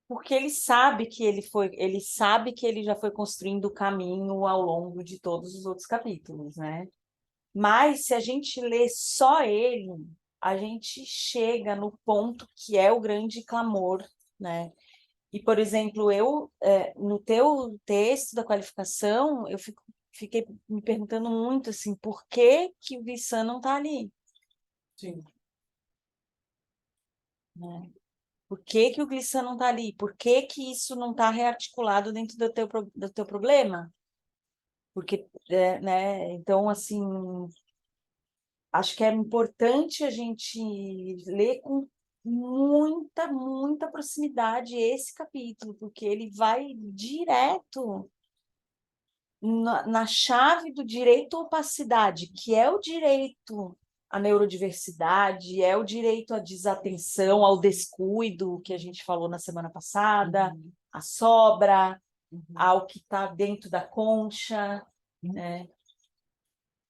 porque ele sabe que ele já foi construindo o caminho ao longo de todos os outros capítulos, né? Mas se a gente lê só ele, a gente chega no ponto que é o grande clamor, né? E, por exemplo, no teu texto da qualificação, fiquei me perguntando muito assim, por que que o Vissan não está ali, Sim. né? Por que que o Glissant não está ali? Por que que isso não está rearticulado dentro do teu problema? Porque, né? Então, assim, acho que é importante a gente ler com muita, muita proximidade esse capítulo, porque ele vai direto na chave do direito à opacidade, que é o direito à neurodiversidade, é o direito à desatenção, ao descuido, que a gente falou na semana passada, à sobra, ao que está dentro da concha, né?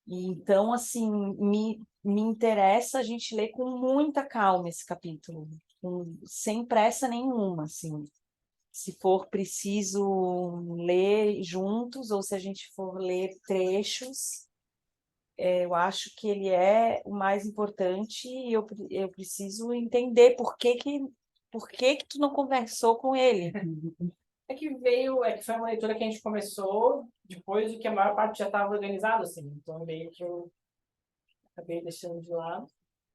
E, então, assim, me interessa a gente ler com muita calma esse capítulo, sem pressa nenhuma, assim. Se for preciso ler juntos, ou se a gente for ler trechos, eu acho que ele é o mais importante e eu preciso entender por que que tu não conversou com ele. É que foi uma leitura que a gente começou depois de que a maior parte já estava organizada, assim. Então, meio que eu acabei deixando de lado.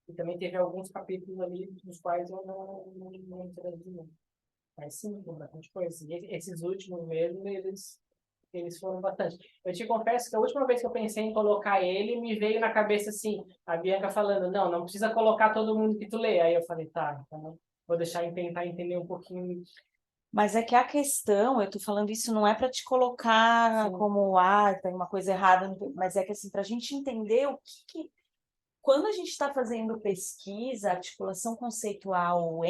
E também teve alguns capítulos ali nos quais eu não interagi muito. Mas sim, tem bastante coisa. E esses últimos mesmo, eles foram bastante. Eu te confesso que a última vez que eu pensei em colocar ele, me veio na cabeça assim, a Bianca falando, não precisa colocar todo mundo que tu lê. Aí eu falei, tá, então vou deixar e tentar entender um pouquinho. Mas é que a questão, eu estou falando isso não é para te colocar Sim. como, tem uma coisa errada, mas é que assim, para a gente entender quando a gente está fazendo pesquisa, articulação conceitual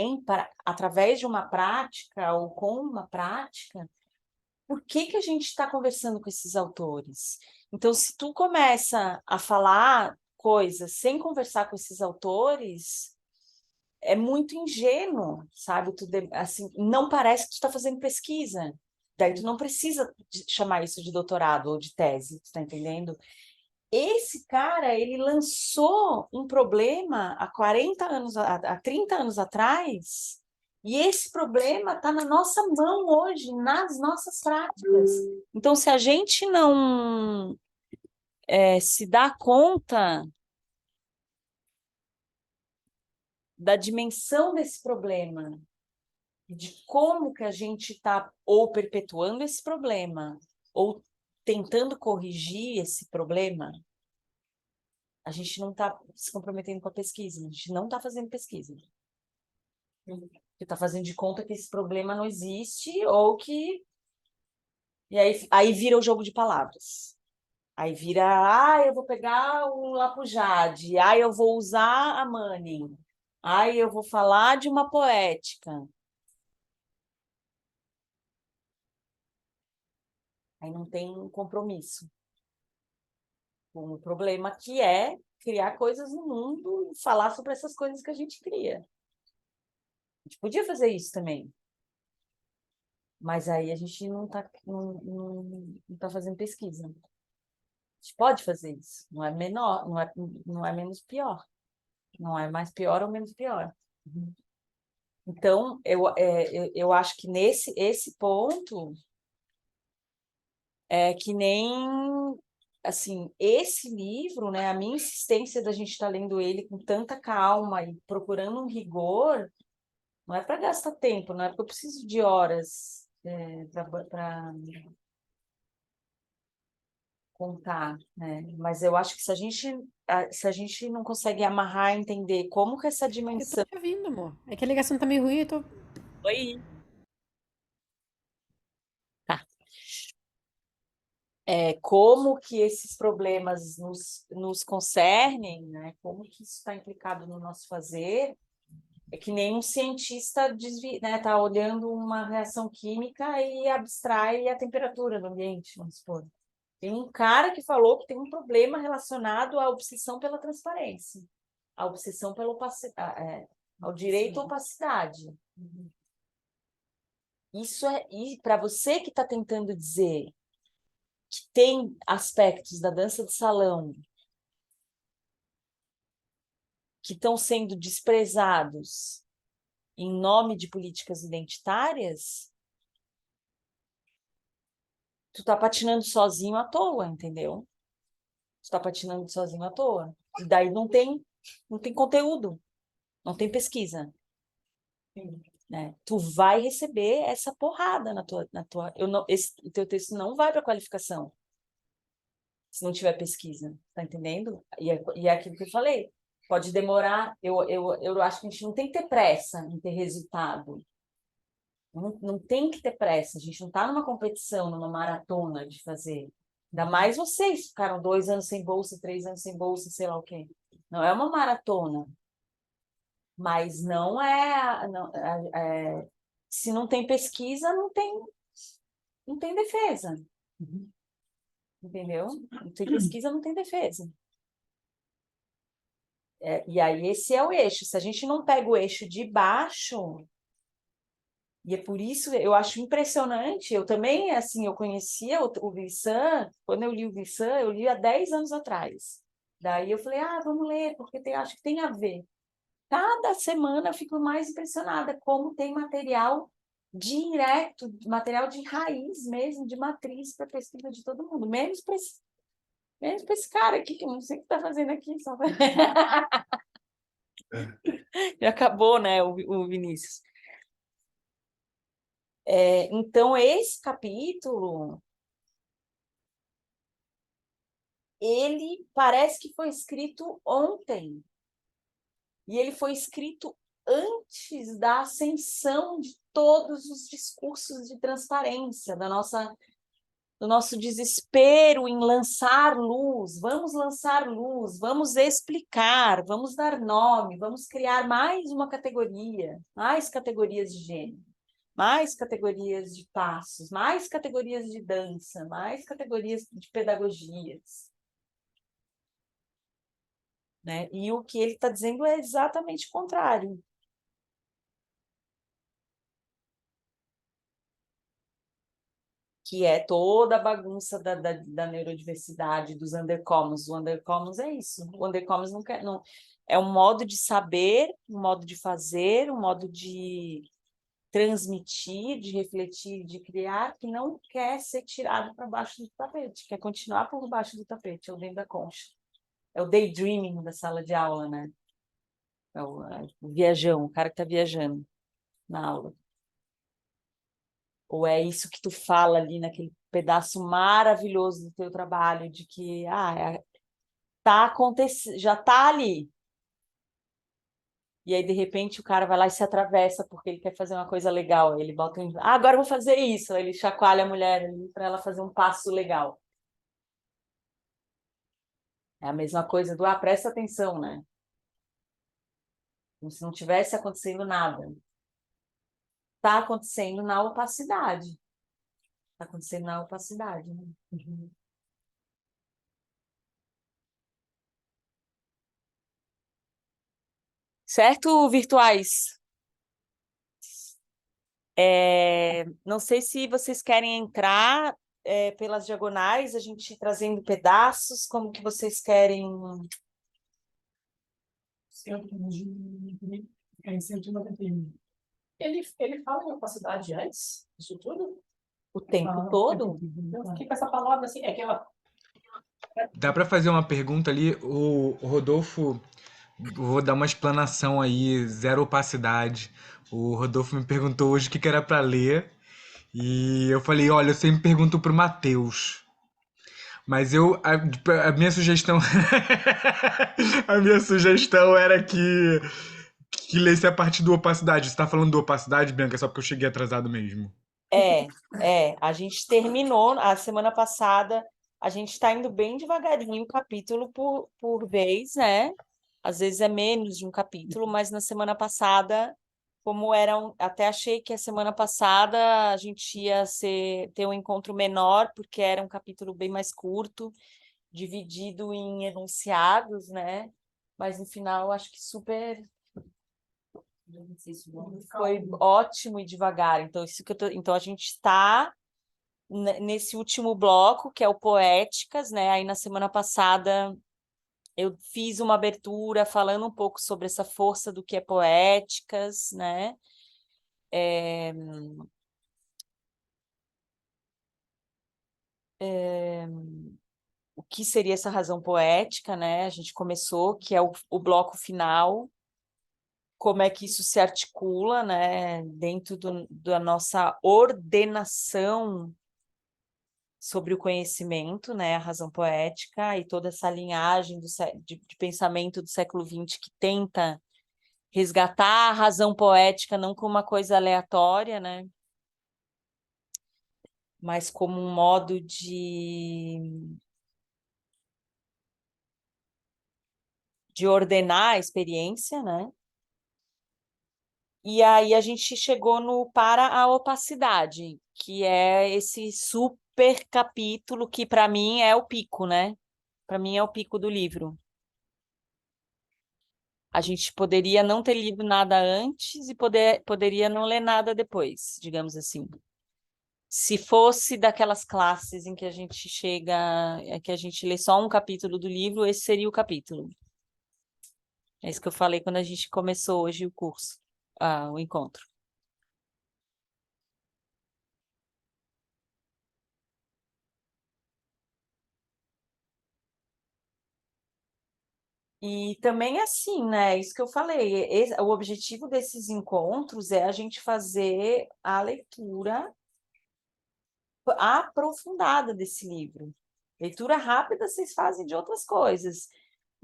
através de uma prática ou com uma prática, por que que a gente está conversando com esses autores? Então, se tu começa a falar coisas sem conversar com esses autores, é muito ingênuo, sabe? Assim, não parece que tu está fazendo pesquisa. Daí tu não precisa chamar isso de doutorado ou de tese, tu tá entendendo? Esse cara, ele lançou um problema há 40 anos, há 30 anos atrás, e esse problema está na nossa mão hoje, nas nossas práticas. Então, se a gente não se dá conta da dimensão desse problema, de como que a gente está ou perpetuando esse problema, ou tentando corrigir esse problema, a gente não está se comprometendo com a pesquisa, a gente não está fazendo pesquisa. Você está fazendo de conta que esse problema não existe, ou que. E aí vira o jogo de palavras. Aí vira, eu vou pegar o Lapujade, eu vou usar a Manning, eu vou falar de uma poética. Aí não tem compromisso com o problema que é criar coisas no mundo e falar sobre essas coisas que a gente cria. A gente podia fazer isso também, mas aí a gente não tá fazendo pesquisa. A gente pode fazer isso, não é menor, não é menos pior, não é mais pior ou menos pior. Então, eu acho que nesse esse ponto é que nem assim, esse livro, né, a minha insistência da gente estar lendo ele com tanta calma e procurando um rigor, não é para gastar tempo, não é porque eu preciso de horas para contar, né? Mas eu acho que se a gente não consegue amarrar, entender como que essa Eu tô dimensão. te ouvindo, amor. É que a ligação tá meio ruim, eu tô. Oi. Tá. Como que esses problemas nos concernem, né? Como que isso está implicado no nosso fazer. É que nem um cientista né, tá olhando uma reação química e abstrai a temperatura do ambiente, vamos supor. Tem um cara que falou que tem um problema relacionado à obsessão pela transparência, à obsessão pela opacidade, ao direito à opacidade. E para você que está tentando dizer que tem aspectos da dança de salão que estão sendo desprezados em nome de políticas identitárias, tu tá patinando sozinho à toa, entendeu? Tu tá patinando sozinho à toa. E daí não tem conteúdo, não tem pesquisa, né? Tu vai receber essa porrada o teu texto não vai para qualificação se não tiver pesquisa, tá entendendo? E é aquilo que eu falei, pode demorar, eu acho que a gente não tem que ter pressa em ter resultado. Não tem que ter pressa, a gente não está numa competição, numa maratona de fazer. Ainda mais vocês, ficaram 2 anos sem bolsa, 3 anos sem bolsa, sei lá o quê. Não é uma maratona, mas não é, se não tem pesquisa, não tem defesa. Entendeu? Não tem pesquisa, não tem defesa. E aí esse é o eixo. Se a gente não pega o eixo de baixo, e é por isso eu acho impressionante. Eu também, assim, eu conhecia o Vincent, quando eu li o Vincent, eu li há 10 anos atrás. Daí eu falei, vamos ler, porque acho que tem a ver. Cada semana eu fico mais impressionada como tem material direto, material de raiz mesmo, de matriz para pesquisa de todo mundo. Menos para esse cara aqui, que eu não sei o que está fazendo aqui. Só... Já acabou, né, o Vinícius. Então, esse capítulo, ele parece que foi escrito ontem. E ele foi escrito antes da ascensão de todos os discursos de transparência, do nosso desespero em lançar luz. Vamos lançar luz, vamos explicar, vamos dar nome, vamos criar mais uma categoria, mais categorias de gênero, mais categorias de passos, mais categorias de dança, mais categorias de pedagogias. Né? E o que ele está dizendo é exatamente o contrário. Que é toda a bagunça da neurodiversidade, dos undercommons. O undercommons é isso. O undercommons não é um modo de saber, um modo de fazer, um modo de transmitir, de refletir, de criar, que não quer ser tirado para baixo do tapete, quer continuar por baixo do tapete, ou dentro da concha. É o daydreaming da sala de aula, né? É o viajão, o cara que está viajando na aula. Ou é isso que tu fala ali naquele pedaço maravilhoso do teu trabalho, de que tá acontecendo, já tá ali. E aí, de repente, o cara vai lá e se atravessa porque ele quer fazer uma coisa legal. Aí ele bota agora eu vou fazer isso. Aí ele chacoalha a mulher para ela fazer um passo legal. É a mesma coisa do presta atenção, né? Como se não tivesse acontecendo nada. Tá acontecendo na opacidade. Tá acontecendo na opacidade, né? Certo, virtuais? Não sei se vocês querem entrar pelas diagonais, a gente trazendo pedaços, como que vocês querem? 191. Ele fala em opacidade antes, isso tudo? O tempo todo? Eu fiquei com essa palavra assim, é que ela... Dá pra fazer uma pergunta ali? O Rodolfo, vou dar uma explanação aí, zero opacidade. O Rodolfo me perguntou hoje o que que era pra ler. E eu falei, olha, eu sempre pergunto pro Matheus. Mas a minha sugestão a minha sugestão era que lesse a parte do opacidade. Você tá falando do opacidade, Bianca, só porque eu cheguei atrasado mesmo. A gente terminou a semana passada, a gente está indo bem devagarinho, capítulo por vez, né? Às vezes é menos de um capítulo, mas na semana passada, até achei que a semana passada a gente ia ter um encontro menor, porque era um capítulo bem mais curto, dividido em enunciados, né? Mas no final, acho que super Foi ótimo e devagar. Então, então a gente está nesse último bloco, que é o Poéticas, né? Aí na semana passada eu fiz uma abertura falando um pouco sobre essa força do que é Poéticas, né? O que seria essa razão poética, né? A gente começou, que é o bloco final, como é que isso se articula, né? Dentro da nossa ordenação sobre o conhecimento, né, a razão poética e toda essa linhagem de pensamento do século XX que tenta resgatar a razão poética não como uma coisa aleatória, né, mas como um modo de ordenar a experiência, né? E aí a gente chegou no Para a Opacidade, que é esse super capítulo que para mim é o pico, né? Para mim é o pico do livro. A gente poderia não ter lido nada antes e poderia não ler nada depois, digamos assim. Se fosse daquelas classes em que a gente chega, que a gente lê só um capítulo do livro, esse seria o capítulo. É isso que eu falei quando a gente começou hoje o curso, o encontro. E também assim, né? Isso que eu falei, o objetivo desses encontros é a gente fazer a leitura aprofundada desse livro. Leitura rápida vocês fazem de outras coisas.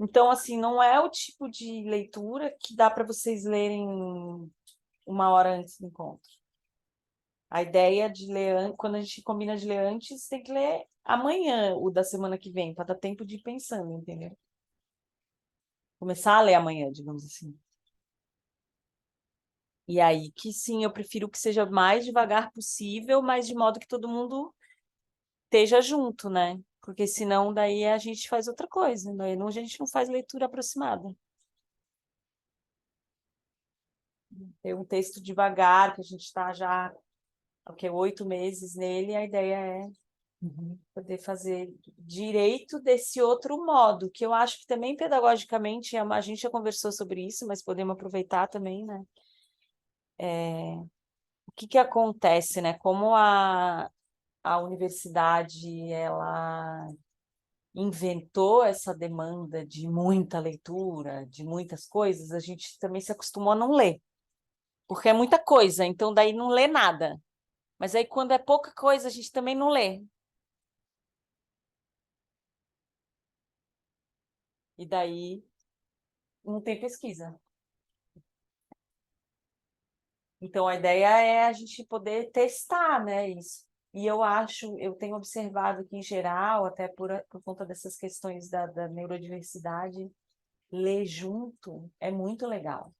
Então, assim, não é o tipo de leitura que dá para vocês lerem 1 hora antes do encontro. A ideia de ler, quando a gente combina de ler antes, tem que ler amanhã, o da semana que vem, para dar tempo de ir pensando, entendeu? Começar a ler amanhã, digamos assim. E aí que sim, eu prefiro que seja mais devagar possível, mas de modo que todo mundo esteja junto, né? Porque senão daí a gente faz outra coisa, né? A gente não faz leitura aproximada. Tem um texto devagar, que a gente está já, 8 meses nele, a ideia é poder fazer direito desse outro modo, que eu acho que também pedagogicamente, a gente já conversou sobre isso, mas podemos aproveitar também, né? O que acontece, né? Como a universidade, ela inventou essa demanda de muita leitura, de muitas coisas, a gente também se acostumou a não ler, porque é muita coisa, então daí não lê nada. Mas aí quando é pouca coisa, a gente também não lê. E daí não tem pesquisa. Então a ideia é a gente poder testar, né, isso. E eu tenho observado que, em geral, até por conta dessas questões da neurodiversidade, ler junto é muito legal.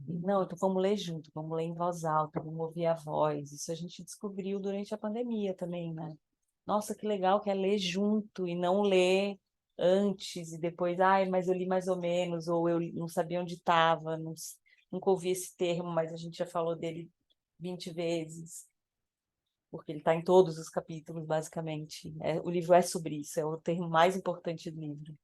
Não, então vamos ler junto, vamos ler em voz alta, vamos ouvir a voz. Isso a gente descobriu durante a pandemia também, né? Nossa, que legal que é ler junto e não ler antes e depois, ai, mas eu li mais ou menos, ou eu não sabia onde estava, nunca ouvi esse termo, mas a gente já falou dele 20 vezes, porque ele está em todos os capítulos, basicamente. O livro é sobre isso, é o termo mais importante do livro.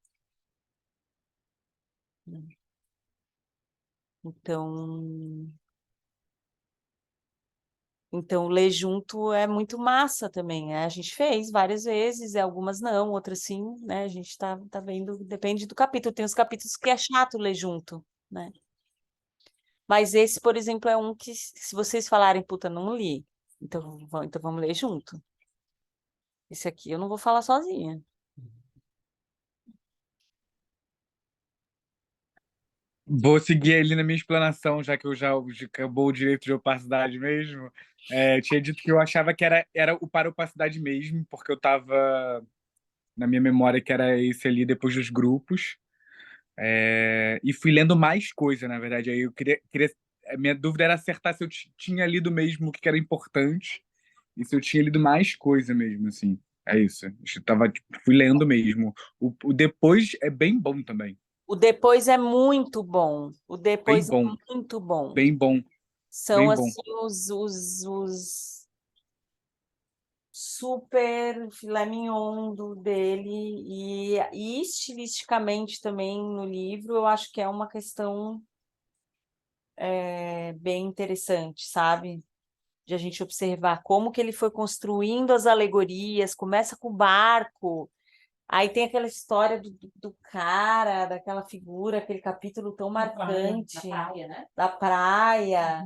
Então, ler junto é muito massa também, né? A gente fez várias vezes, algumas não, outras sim, né? A gente tá vendo, depende do capítulo. Tem os capítulos que é chato ler junto, né? Mas esse, por exemplo, é um que, se vocês falarem, puta, não li, então vamos ler junto. Esse aqui eu não vou falar sozinha. Vou seguir ali na minha explanação, já que já acabou o direito de opacidade mesmo. Eu tinha dito que eu achava que era o para opacidade mesmo, porque eu estava na minha memória que era esse ali depois dos grupos. E fui lendo mais coisa, na verdade. Aí eu queria a minha dúvida era acertar se eu tinha lido mesmo o que era importante e se eu tinha lido mais coisa mesmo, assim. É isso. Fui lendo mesmo. O depois é bem bom também. O depois é muito bom. O Bem depois é bom, muito bom. bem bom, São, bem bom. assim, os super filé mignon dele. E estilisticamente também no livro, eu acho que é uma questão bem interessante, sabe? De a gente observar como que ele foi construindo as alegorias. Começa com o barco. Aí tem aquela história do cara, daquela figura, aquele capítulo tão marcante Na praia, né? da praia.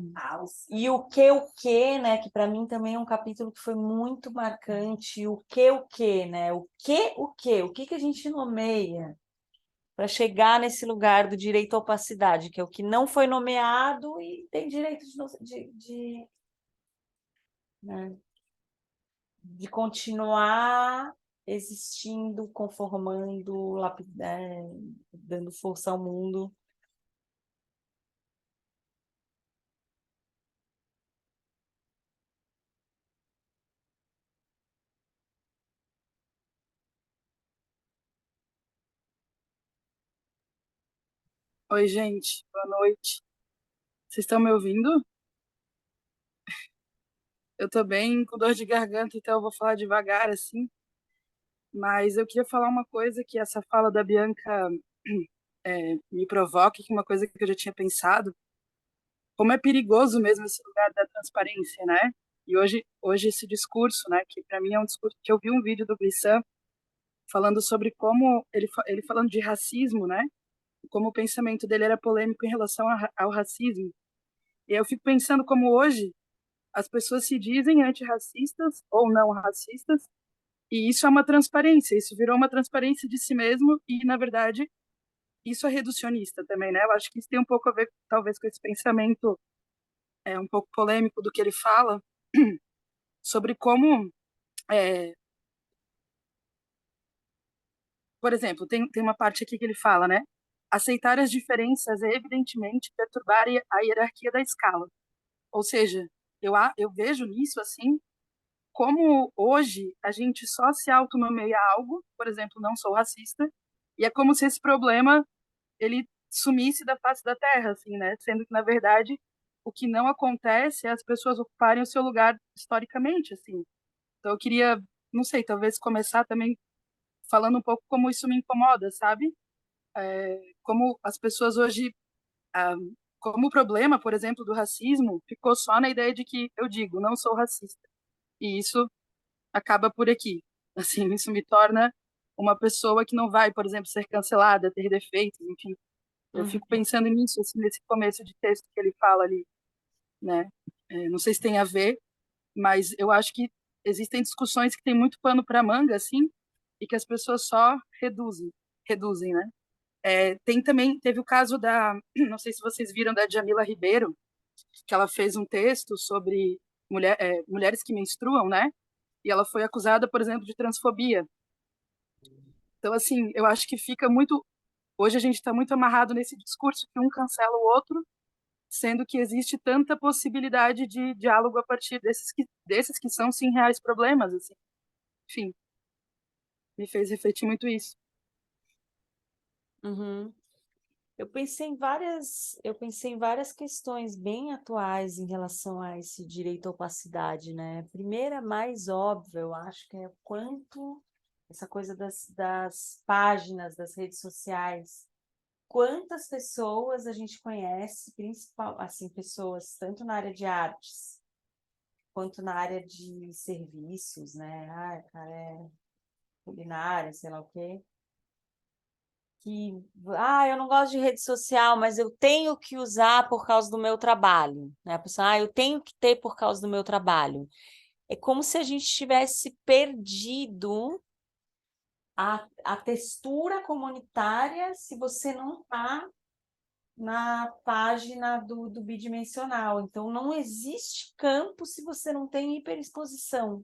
E o que, né? Que para mim também é um capítulo que foi muito marcante. O que, né? O que a gente nomeia para chegar nesse lugar do direito à opacidade, que é o que não foi nomeado e tem direito né, de continuar existindo, conformando, dando força ao mundo. Oi, gente, boa noite. Vocês estão me ouvindo? Eu tô bem com dor de garganta, então eu vou falar devagar assim. Mas eu queria falar uma coisa que essa fala da Bianca me provoca, que é uma coisa que eu já tinha pensado. Como é perigoso mesmo esse lugar da transparência, né? E hoje esse discurso, né? Que para mim é um discurso que eu vi um vídeo do Blissan falando sobre como ele falando de racismo, né? Como o pensamento dele era polêmico em relação ao racismo. E eu fico pensando como hoje as pessoas se dizem antirracistas ou não racistas, e isso é uma transparência, isso virou uma transparência de si mesmo, e, na verdade, isso é reducionista também, né? Eu acho que isso tem um pouco a ver, talvez, com esse pensamento um pouco polêmico do que ele fala, sobre como, é, por exemplo, tem uma parte aqui que ele fala, né? Aceitar as diferenças é, evidentemente, perturbar a hierarquia da escala. Ou seja, eu vejo nisso, assim, como hoje a gente só se autonomeia algo, por exemplo, não sou racista, e é como se esse problema ele sumisse da face da terra, assim, né? Sendo que, na verdade, o que não acontece é as pessoas ocuparem o seu lugar historicamente, assim. Então eu queria, não sei, talvez começar também falando um pouco como isso me incomoda, sabe? Como as pessoas hoje, ah, como o problema, por exemplo, do racismo ficou só na ideia de que eu digo, não sou racista. E isso acaba por aqui. Assim, isso me torna uma pessoa que não vai, por exemplo, ser cancelada, ter defeitos, enfim. Eu Uhum. fico pensando nisso, assim, nesse começo de texto que ele fala ali, né? Não sei se tem a ver, mas eu acho que existem discussões que têm muito pano para manga, assim, e que as pessoas só reduzem, né? Teve o caso da, não sei se vocês viram, da Djamila Ribeiro, que ela fez um texto sobre mulheres que menstruam, né? E ela foi acusada, por exemplo, de transfobia. Então, assim, eu acho que fica muito. Hoje a gente está muito amarrado nesse discurso que um cancela o outro, sendo que existe tanta possibilidade de diálogo a partir desses que são, sim, reais problemas. Assim. Enfim, me fez refletir muito isso. Uhum. Eu pensei em várias questões bem atuais em relação a esse direito à opacidade, né? Primeira, mais óbvia, eu acho que é o quanto essa coisa das páginas, das redes sociais, quantas pessoas a gente conhece, principal, assim, pessoas tanto na área de artes quanto na área de serviços, né? Ah, cara, culinária, sei lá o quê que, eu não gosto de rede social, mas eu tenho que usar por causa do meu trabalho, né? A pessoa, eu tenho que ter por causa do meu trabalho. É como se a gente tivesse perdido a textura comunitária se você não está na página do bidimensional. Então, não existe campo se você não tem hiperexposição.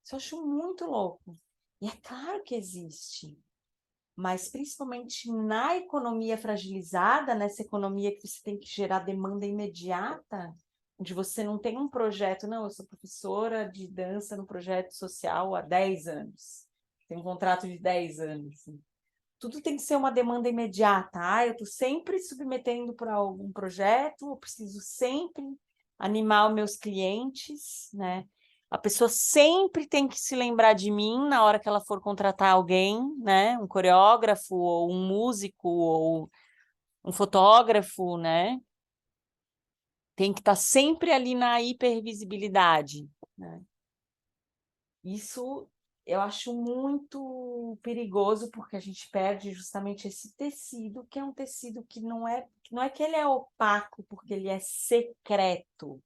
Isso eu acho muito louco. E é claro que existe. Mas principalmente na economia fragilizada, nessa economia que você tem que gerar demanda imediata, onde você não tem um projeto, não, eu sou professora de dança no projeto social há 10 anos, tem um contrato de 10 anos. tudo tem que ser uma demanda imediata. Ah, eu estou sempre submetendo para algum projeto, eu preciso sempre animar os meus clientes, né? A pessoa sempre tem que se lembrar de mim na hora que ela for contratar alguém, né? Um coreógrafo, ou um músico, ou um fotógrafo, né? Tem que estar sempre ali na hipervisibilidade, né? Isso eu acho muito perigoso, porque a gente perde justamente esse tecido, que é um tecido que não é que ele é opaco, porque ele é secreto.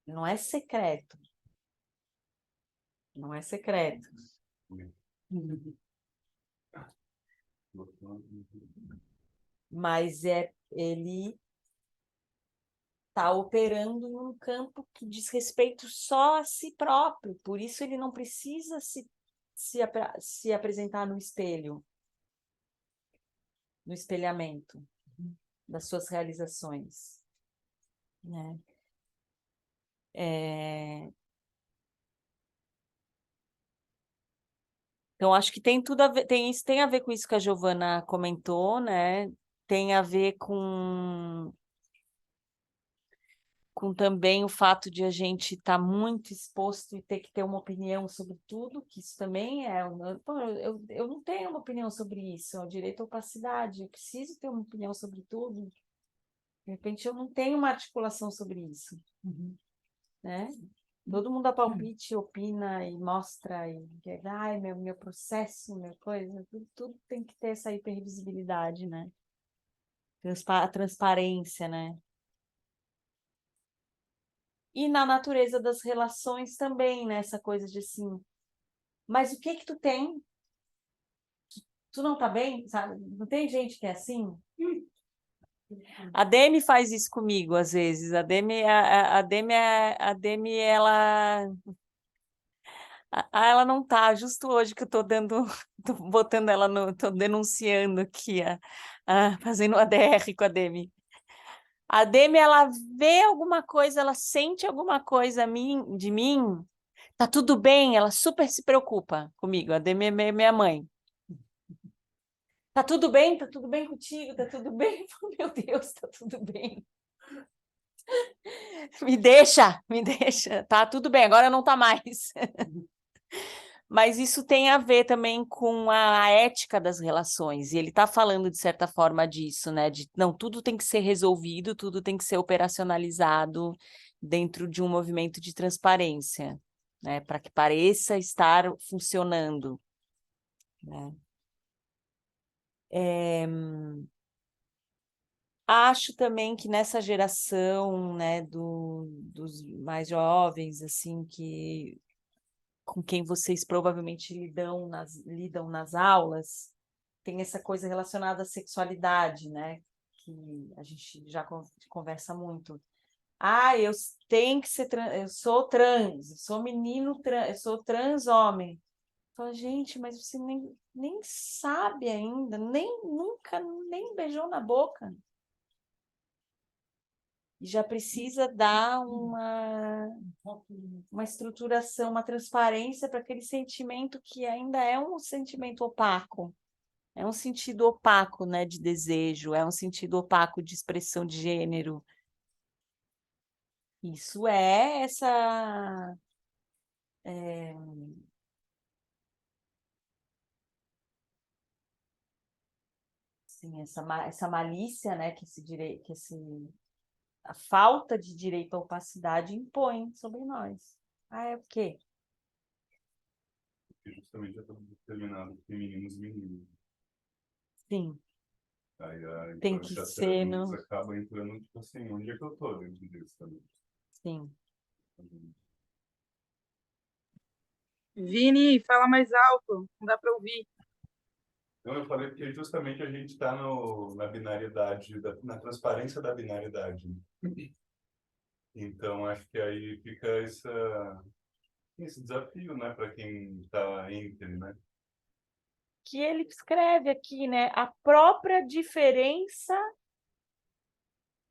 Não é secreto. Não é secreto. Mas ele está operando num campo que diz respeito só a si próprio, por isso ele não precisa se apresentar no espelho, no espelhamento das suas realizações, né? Então, acho que tem tudo a ver, tem a ver com isso que a Giovana comentou, né? Tem a ver com também o fato de a gente estar muito exposto e ter que ter uma opinião sobre tudo, que isso também pô, eu não tenho uma opinião sobre isso, é o direito à opacidade, eu preciso ter uma opinião sobre tudo. De repente, eu não tenho uma articulação sobre isso, né? Todo mundo dá palpite, opina e mostra, e ai, meu processo, minha coisa, tudo tem que ter essa hipervisibilidade, né? A transparência, né? E na natureza das relações também, né? Essa coisa de assim, mas o que que tu tem? Tu não tá bem, sabe? Não tem gente que é assim? A Demi faz isso comigo, às vezes. A Demi, ela não tá, justo hoje que eu tô tô botando ela tô denunciando aqui, fazendo um ADR com a Demi. A Demi, ela vê alguma coisa, ela sente alguma coisa de mim, tá tudo bem, ela super se preocupa comigo. A Demi é minha mãe. Tá tudo bem? Tá tudo bem contigo? Tá tudo bem? Meu Deus, tá tudo bem. Me deixa, tá tudo bem, agora não tá mais. Mas isso tem a ver também com a ética das relações, e ele está falando, de certa forma, disso, né? Não, tudo tem que ser resolvido, tudo tem que ser operacionalizado dentro de um movimento de transparência, né? Para que pareça estar funcionando, né? Acho também que nessa geração, né, dos mais jovens, assim, com quem vocês provavelmente lidam nas aulas, tem essa coisa relacionada à sexualidade, né? Que a gente já conversa muito. Ah, eu tenho que ser eu sou trans, eu sou menino trans, eu sou trans homem. Fala, gente, mas você nem sabe ainda, nunca nem beijou na boca. E já precisa dar uma estruturação, uma transparência para aquele sentimento que ainda é um sentimento opaco. É um sentido opaco, né, de desejo, é um sentido opaco de expressão de gênero. Isso é essa... assim, essa malícia, né, a falta de direito à opacidade impõe sobre nós. Ah, é o quê? Porque justamente já estamos determinados que meninos e meninas. Sim. Aí a Tem que ser, não? acaba entrando, tipo assim, onde é que eu tô dentro disso também? Sim. Vini, fala mais alto, não dá para ouvir. Então, eu falei porque justamente a gente está na binariedade, na transparência da binariedade. Então, acho que aí fica esse desafio, né, para quem está entre, né? Que ele escreve aqui, né? A própria diferença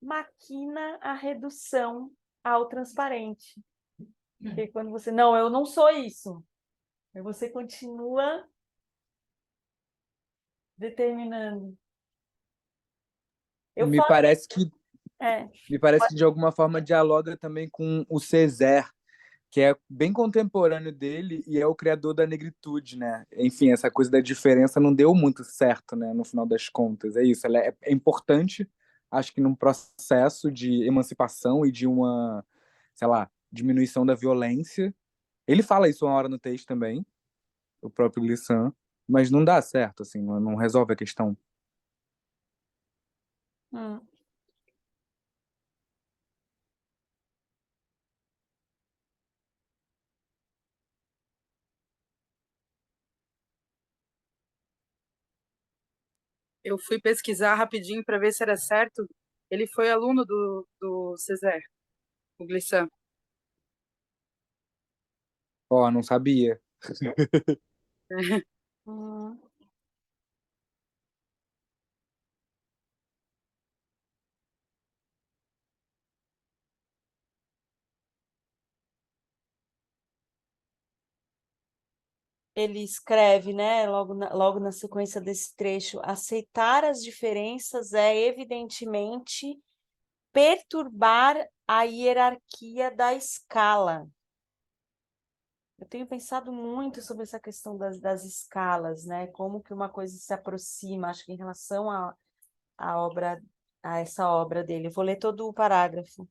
maquina a redução ao transparente. Porque quando você... Não, eu não sou isso. Aí você continua determinando. Eu Me falo, parece que, é, me parece que de alguma forma dialoga também com o Césaire, que é bem contemporâneo dele e é o criador da negritude, né? Enfim, essa coisa da diferença não deu muito certo, né? No final das contas, é isso. Ela é importante, acho que num processo de emancipação e de uma, sei lá, diminuição da violência. Ele fala isso uma hora no texto também, o próprio Glissant, mas não dá certo, assim, não resolve a questão. hum, Eu fui pesquisar rapidinho para ver se era certo. Ele foi aluno do Césaire, o Glissant. Ó, não sabia. hum. Ele escreve, né, logo na sequência desse trecho, aceitar as diferenças é, evidentemente, perturbar a hierarquia da escala. Eu tenho pensado muito sobre essa questão das escalas, né, como que uma coisa se aproxima, acho que em relação à obra, a essa obra dele. Eu vou ler todo o parágrafo.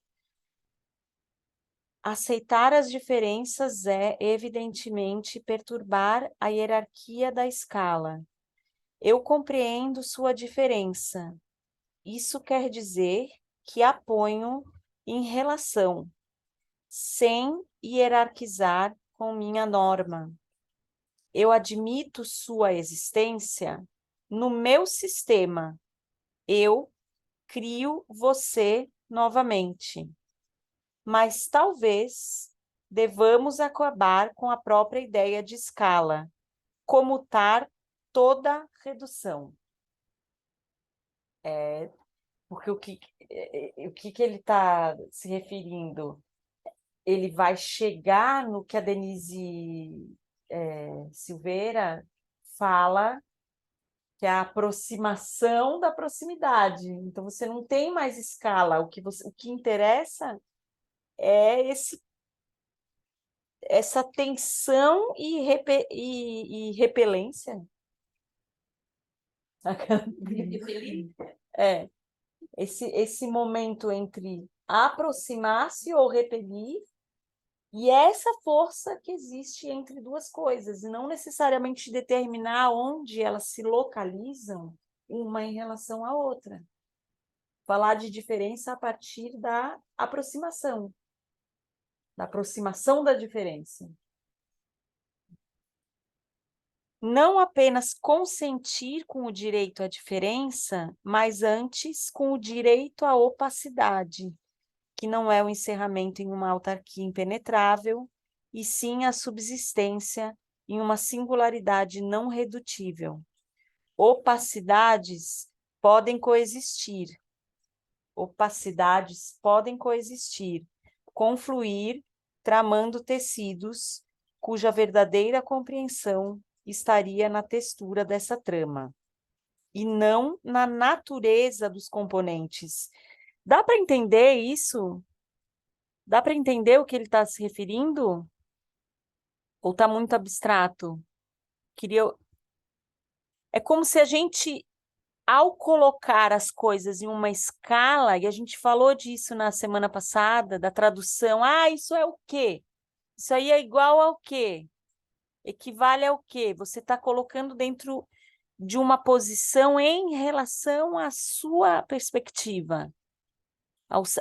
Aceitar as diferenças é, evidentemente, perturbar a hierarquia da escala. Eu compreendo sua diferença. Isso quer dizer que a ponho em relação, sem hierarquizar com minha norma. Eu admito sua existência no meu sistema. Eu crio você novamente. Mas talvez devamos acabar com a própria ideia de escala, comutar toda redução. Porque o que ele está se referindo? Ele vai chegar no que a Denise Silveira fala, que é a aproximação da proximidade. Então, você não tem mais escala. O que interessa é essa tensão e repelência. É, esse momento entre aproximar-se ou repelir, e essa força que existe entre duas coisas, e não necessariamente determinar onde elas se localizam uma em relação à outra. Falar de diferença a partir da aproximação da diferença. Não apenas consentir com o direito à diferença, mas antes com o direito à opacidade, que não é o encerramento em uma autarquia impenetrável, e sim a subsistência em uma singularidade não redutível. Opacidades podem coexistir. Opacidades podem coexistir, confluir, tramando tecidos, cuja verdadeira compreensão estaria na textura dessa trama, e não na natureza dos componentes. Dá para entender isso? Dá para entender o que ele está se referindo? Ou está muito abstrato? É como se a gente, ao colocar as coisas em uma escala, e a gente falou disso na semana passada, da tradução, isso é o quê? Isso aí é igual ao quê? Equivale ao quê? Você está colocando dentro de uma posição em relação à sua perspectiva,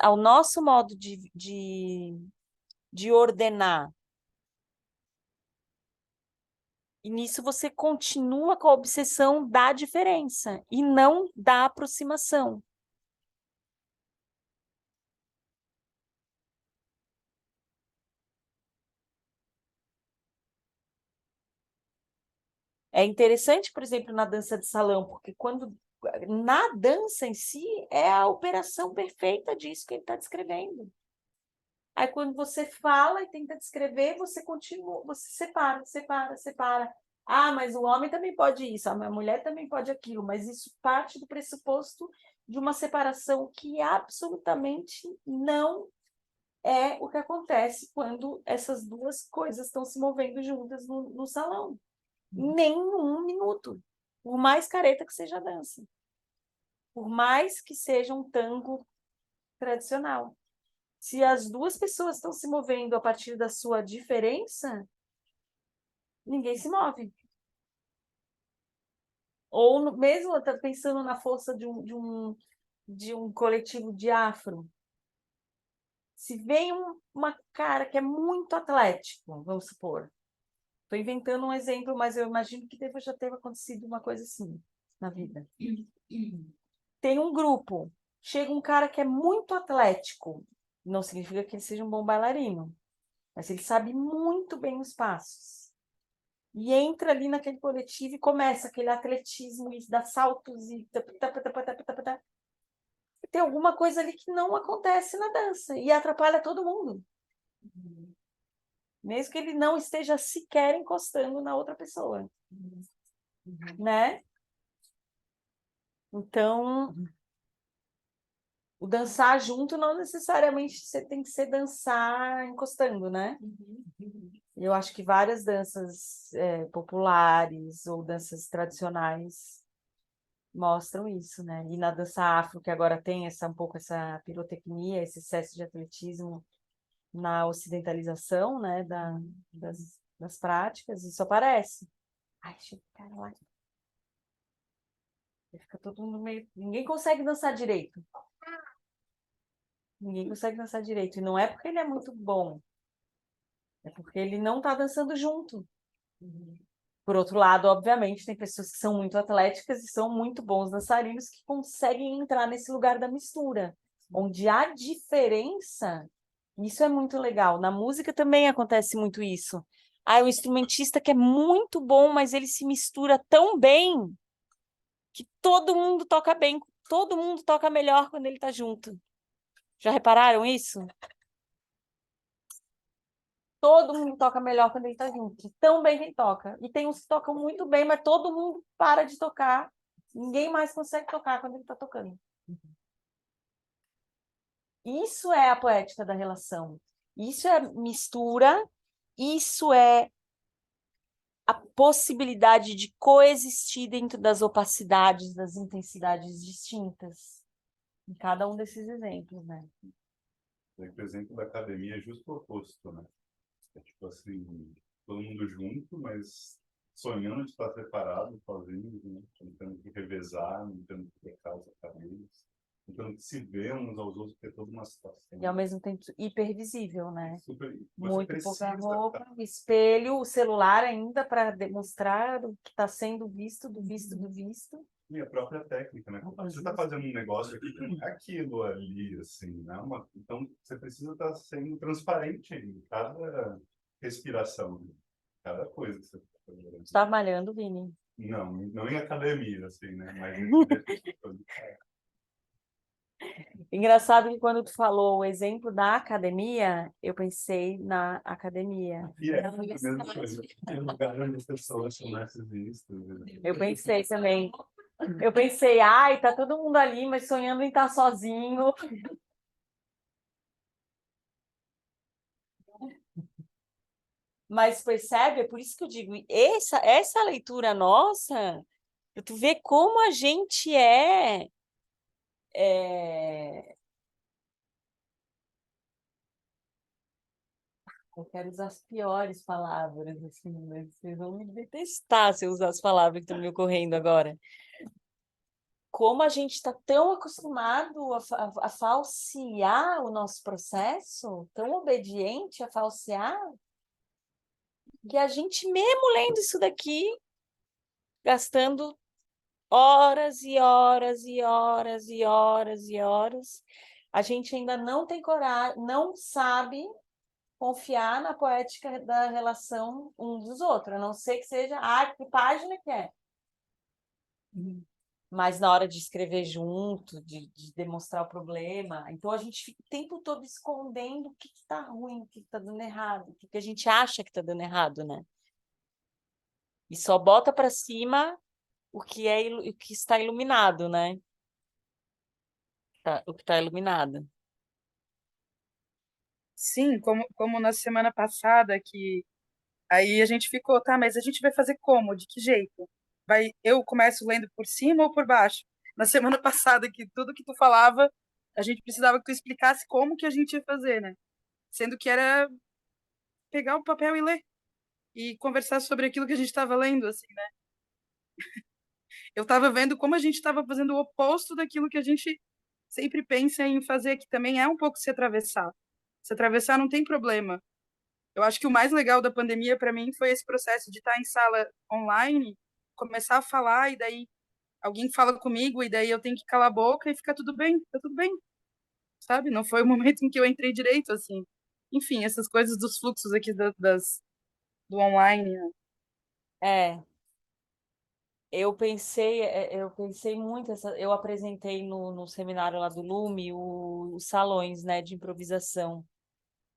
ao nosso modo de ordenar. E nisso você continua com a obsessão da diferença e não da aproximação. É interessante, por exemplo, na dança de salão, porque na dança em si é a operação perfeita disso que ele está descrevendo. Aí quando você fala e tenta descrever, você continua, você separa. Ah, mas o homem também pode isso, a mulher também pode aquilo, mas isso parte do pressuposto de uma separação que absolutamente não é o que acontece quando essas duas coisas estão se movendo juntas no salão. Nem um minuto. Por mais careta que seja a dança. Por mais que seja um tango tradicional. Se as duas pessoas estão se movendo a partir da sua diferença, ninguém se move. Ou mesmo pensando na força de um coletivo de afro. Se vem uma cara que é muito atlético, vamos supor. Estou inventando um exemplo, mas eu imagino que já teve acontecido uma coisa assim na vida. Tem um grupo, chega um cara que é muito atlético, não significa que ele seja um bom bailarino, mas ele sabe muito bem os passos. E entra ali naquele coletivo e começa aquele atletismo e dá saltos e tem alguma coisa ali que não acontece na dança e atrapalha todo mundo. Mesmo que ele não esteja sequer encostando na outra pessoa. Né? Então, o dançar junto não necessariamente você tem que ser dançar encostando, né? Eu acho que várias danças populares ou danças tradicionais mostram isso, né? E na dança afro, que agora tem um pouco essa pirotecnia, esse excesso de atletismo na ocidentalização, né, das práticas, isso aparece. Ai, deixa eu ficar lá. Fica todo mundo meio... Ninguém consegue dançar direito. Ninguém consegue dançar direito. E não é porque ele é muito bom. É porque ele não está dançando junto. Por outro lado, obviamente, tem pessoas que são muito atléticas e são muito bons dançarinos que conseguem entrar nesse lugar da mistura. Onde há diferença, isso é muito legal. Na música também acontece muito isso. Ah, o instrumentista que é muito bom, mas ele se mistura tão bem que todo mundo toca bem, todo mundo toca melhor quando ele está junto. Já repararam isso? Todo mundo toca melhor quando ele está junto. Tão bem que ele toca. E tem uns que tocam muito bem, mas todo mundo para de tocar. Ninguém mais consegue tocar quando ele está tocando. Isso é a poética da relação. Isso é mistura. Isso é a possibilidade de coexistir dentro das opacidades, das intensidades distintas. Em cada um desses exemplos, né? O exemplo da academia é justo o oposto, né? É tipo assim, todo mundo junto, mas sonhando de estar separado, sozinho, né? Tentando que revezar, tentando que trocar os cabelos, tentando que se ver uns aos outros, ter toda uma situação. E ao mesmo tempo hipervisível, né? Super, você Muito precisa pouca roupa, espelho, o celular ainda para demonstrar o que está sendo visto, do visto, do visto. E a própria técnica, né? Você está fazendo um negócio aqui que não é aquilo ali, assim, né? Então, você precisa estar sendo transparente em cada respiração, cada coisa que você está fazendo. Você está malhando, Vini? Não, não em academia, assim, né? Mas Engraçado que quando tu falou o exemplo da academia, eu pensei na academia. e é a mesma coisa. É um lugar onde as pessoas são narcisistas. Né? Eu pensei também. Eu pensei, ai, tá todo mundo ali, mas sonhando em estar sozinho. Mas percebe, é por isso que eu digo, essa leitura nossa, para tu ver como a gente eu quero usar as piores palavras, assim, né? Vocês vão me detestar se eu usar as palavras que estão me ocorrendo agora. Como a gente está tão acostumado a falsear o nosso processo, tão obediente a falsear, que a gente, mesmo lendo isso daqui, gastando horas e horas e horas e horas e horas, a gente ainda não tem coragem, não sabe confiar na poética da relação um dos outros, a não ser que seja, que página que é. Mas na hora de escrever junto, de demonstrar o problema, então a gente fica o tempo todo escondendo o que está ruim, o que está dando errado, o que a gente acha que está dando errado, né? E só bota para cima o o que está iluminado, né? O que está iluminado. Sim, como na semana passada, que aí a gente ficou, tá, mas a gente vai fazer como? De que jeito? Eu começo lendo por cima ou por baixo? Na semana passada, que tudo que tu falava, a gente precisava que tu explicasse como que a gente ia fazer, né? Sendo que era pegar o papel e ler, e conversar sobre aquilo que a gente estava lendo, assim, né? Eu estava vendo como a gente estava fazendo o oposto daquilo que a gente sempre pensa em fazer, que também é um pouco se atravessar. Se atravessar não tem problema. Eu acho que o mais legal da pandemia para mim foi esse processo de estar em sala online, começar a falar e daí alguém fala comigo e daí eu tenho que calar a boca e ficar tudo bem, sabe? Não foi o momento em que eu entrei direito, assim. Enfim, essas coisas dos fluxos aqui do online, né? É, eu pensei muito, eu apresentei no seminário lá do Lume os salões, né, de improvisação.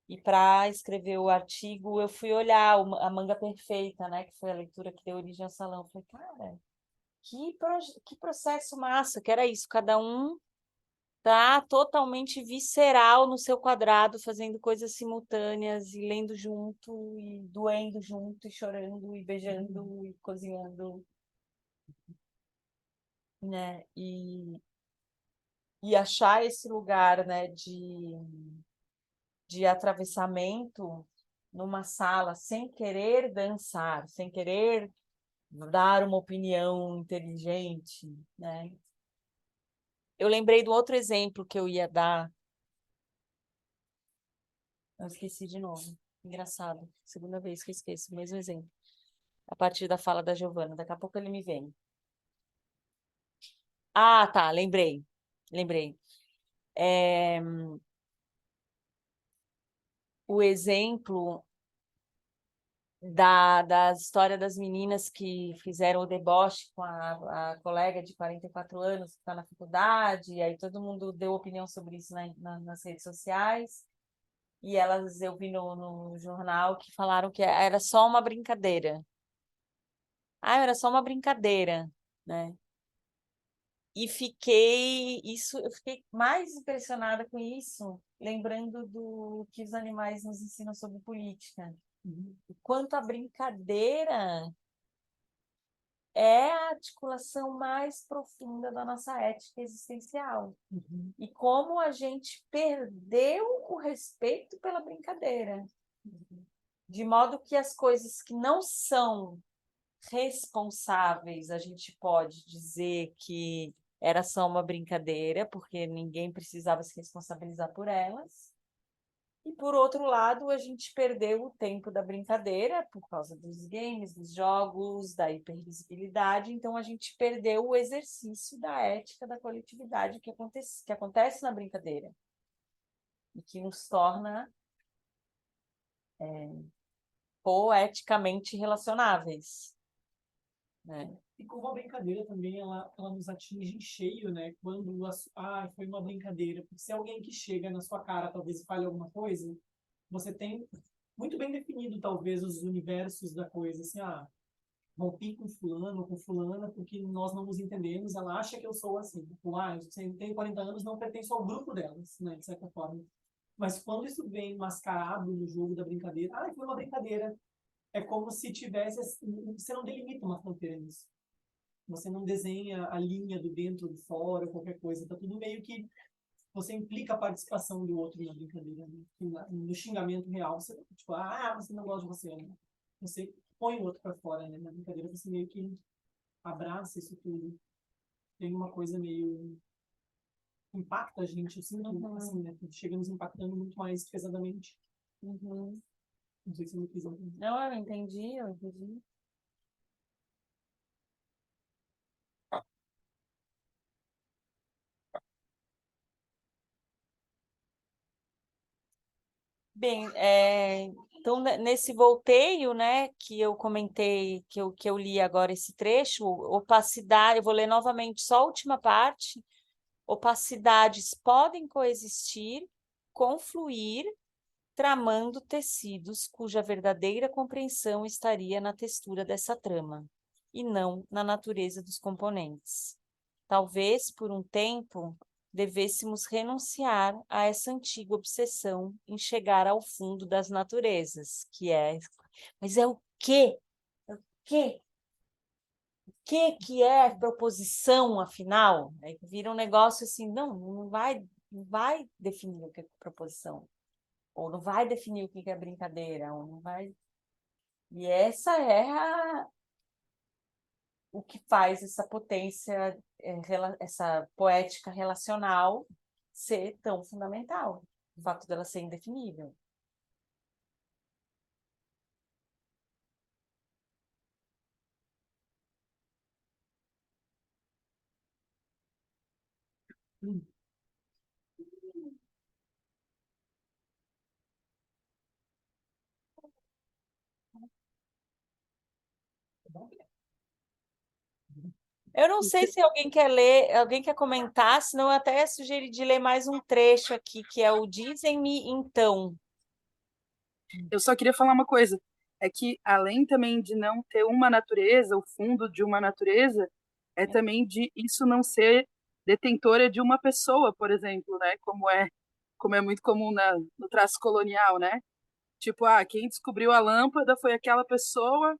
E para escrever o artigo, eu fui olhar a Manga Perfeita, né, que foi a leitura que deu origem ao salão. Eu falei, cara, que processo massa, que era isso, cada um tá totalmente visceral no seu quadrado, fazendo coisas simultâneas e lendo junto, e doendo junto, e chorando, e beijando, e cozinhando, né? E achar esse lugar, né, de atravessamento numa sala sem querer dançar, sem querer dar uma opinião inteligente, né? Eu lembrei do outro exemplo que eu ia dar. Eu esqueci de novo. Engraçado. Segunda vez que eu esqueço o mesmo exemplo. A partir da fala da Giovana. Daqui a pouco ele me vem. Ah, tá. Lembrei. Lembrei. O exemplo da história das meninas que fizeram o deboche com a colega de 44 anos que está na faculdade, e aí todo mundo deu opinião sobre isso nas redes sociais, e eu vi no jornal que falaram que era só uma brincadeira. Ah, era só uma brincadeira, né? E eu fiquei mais impressionada com isso, lembrando do que os animais nos ensinam sobre política. O quanto a brincadeira é a articulação mais profunda da nossa ética existencial. E como a gente perdeu o respeito pela brincadeira. De modo que as coisas que não são responsáveis, a gente pode dizer que era só uma brincadeira, porque ninguém precisava se responsabilizar por elas. E, por outro lado, a gente perdeu o tempo da brincadeira por causa dos games, dos jogos, da hipervisibilidade. Então, a gente perdeu o exercício da ética da coletividade que acontece na brincadeira e que nos torna poeticamente relacionáveis, né? E como a brincadeira também, ela nos atinge em cheio, né? Quando foi uma brincadeira. Porque se alguém que chega na sua cara, talvez fale alguma coisa, você tem muito bem definido, talvez, os universos da coisa. Assim, rompi com fulano ou com fulana porque nós não nos entendemos, ela acha que eu sou assim. Tipo, eu tenho 40 anos, não pertenço ao grupo delas, né? De certa forma. Mas quando isso vem mascarado no jogo da brincadeira, foi uma brincadeira. É como se tivesse... Você não delimita uma fronteira nisso. Você não desenha a linha do dentro, do fora, qualquer coisa. Tá tudo meio que... Você implica a participação do outro na brincadeira. Né? No xingamento real, você, tipo, você não gosta de você. Né? Você põe o outro para fora, né? Na brincadeira você meio que abraça isso tudo. Tem uma coisa meio... Impacta a gente, assim, assim, né? Chega nos impactando muito mais pesadamente. Não sei se eu me fiz algum. Não, eu entendi, eu entendi. Bem, então, nesse volteio, né, que eu comentei, que eu li agora esse trecho, opacidade, eu vou ler novamente só a última parte. Opacidades podem coexistir, confluir tramando tecidos cuja verdadeira compreensão estaria na textura dessa trama, e não na natureza dos componentes. Talvez, por um tempo, devêssemos renunciar a essa antiga obsessão em chegar ao fundo das naturezas, que é... Mas é o quê? É o quê? O que é proposição, afinal? Aí vira um negócio assim, não vai definir o que é proposição. Ou não vai definir o que é brincadeira, ou não vai... E essa é o que faz essa potência, essa poética relacional ser tão fundamental, o fato dela ser indefinível. Eu não sei se alguém quer ler, alguém quer comentar, senão eu até sugeri de ler mais um trecho aqui, que é o Dizem-me Então. Eu só queria falar uma coisa, é que além também de não ter uma natureza, o fundo de uma natureza, é também de isso não ser detentora de uma pessoa, por exemplo, né? Como é muito comum no traço colonial, né? Tipo, quem descobriu a lâmpada foi aquela pessoa,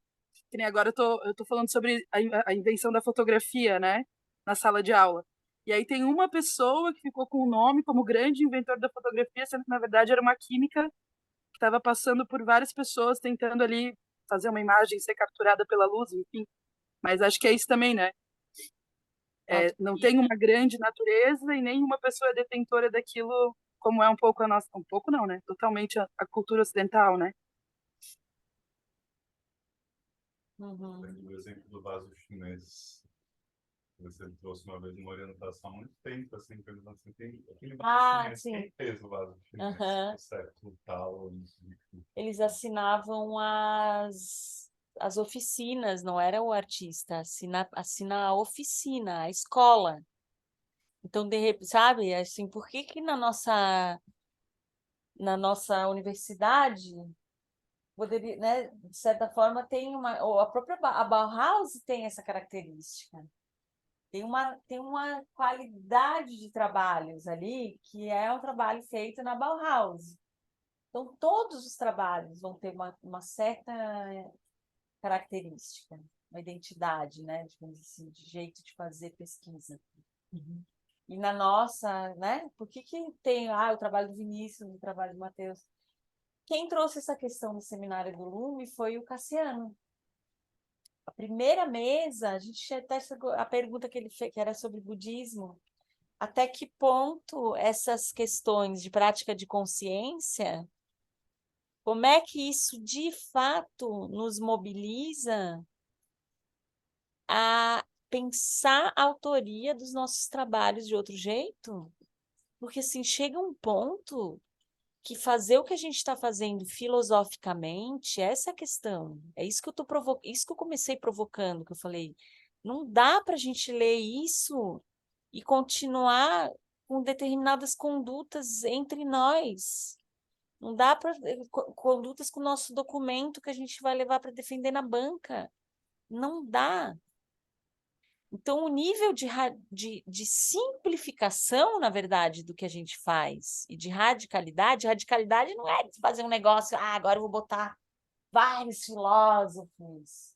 que nem agora eu tô falando sobre a invenção da fotografia, né? Na sala de aula. E aí tem uma pessoa que ficou com o nome como grande inventor da fotografia, sendo que na verdade era uma química que estava passando por várias pessoas tentando ali fazer uma imagem ser capturada pela luz, enfim. Mas acho que é isso também, né? Não tem uma grande natureza e nenhuma pessoa é detentora daquilo, como é um pouco a nossa, um pouco não, né? Totalmente a cultura ocidental, né? Uhum. O exemplo do vaso chinês. Você trouxe uma vez uma orientação há muito tempo, assim, perguntando assim, aquele vaso chinês, Sim. quem fez o vaso chinês? Uhum. O século tal, não sei o que. Eles assinavam as oficinas, não era o artista, assina a oficina, a escola. Então, sabe, assim, por que na nossa universidade poderia, né, de certa forma, tem ou a própria a Bauhaus tem essa característica. Tem uma qualidade de trabalhos ali que é um trabalho feito na Bauhaus. Então, todos os trabalhos vão ter uma certa característica, uma identidade, né, digamos assim, de jeito de fazer pesquisa. Uhum. E na nossa, né, por que tem o trabalho do Vinícius, o trabalho do Matheus? Quem trouxe essa questão no seminário do Lume foi o Cassiano. A primeira mesa, a gente até a pergunta que ele fez, que era sobre budismo, até que ponto essas questões de prática de consciência, como é que isso de fato nos mobiliza a pensar a autoria dos nossos trabalhos de outro jeito? Porque assim, chega um ponto que fazer o que a gente está fazendo filosoficamente, essa é a questão. É isso que eu isso que eu comecei provocando, que eu falei, não dá para a gente ler isso e continuar com determinadas condutas entre nós. Não dá para condutas com o nosso documento que a gente vai levar para defender na banca. Não dá. Então, o nível de simplificação, na verdade, do que a gente faz, e de radicalidade não é fazer um negócio, agora eu vou botar vários filósofos.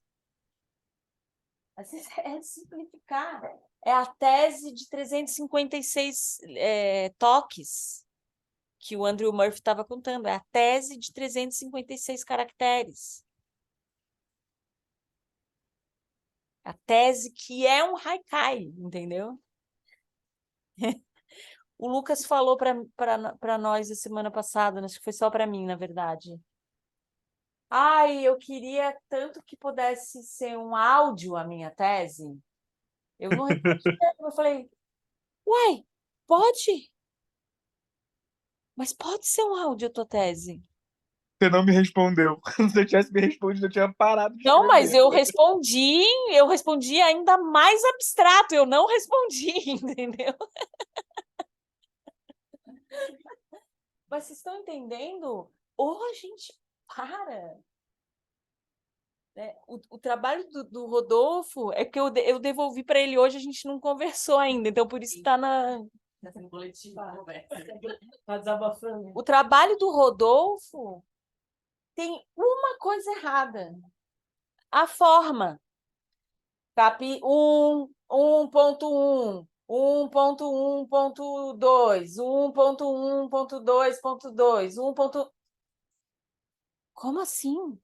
Às vezes é simplificar. É a tese de 356 toques que o Andrew Murphy estava contando. É a tese de 356 caracteres. A tese que é um haikai, entendeu? O Lucas falou para nós a semana passada, acho que foi só para mim, na verdade. Eu queria tanto que pudesse ser um áudio a minha tese. Eu não respondi, eu falei, uai, pode? Mas pode ser um áudio a tua tese. Você não me respondeu. Se eu tivesse me respondido, eu tinha parado de Não, mas escrever. eu respondi ainda mais abstrato, eu não respondi, entendeu? Mas vocês estão entendendo gente, para! O trabalho do Rodolfo é que eu devolvi para ele hoje, a gente não conversou ainda, então por isso está na... No boletim, tá desabafando. O trabalho do Rodolfo tem uma coisa errada. A forma. Capi 1.1, 1.1.2, 1.1.2.2, 1. Como assim?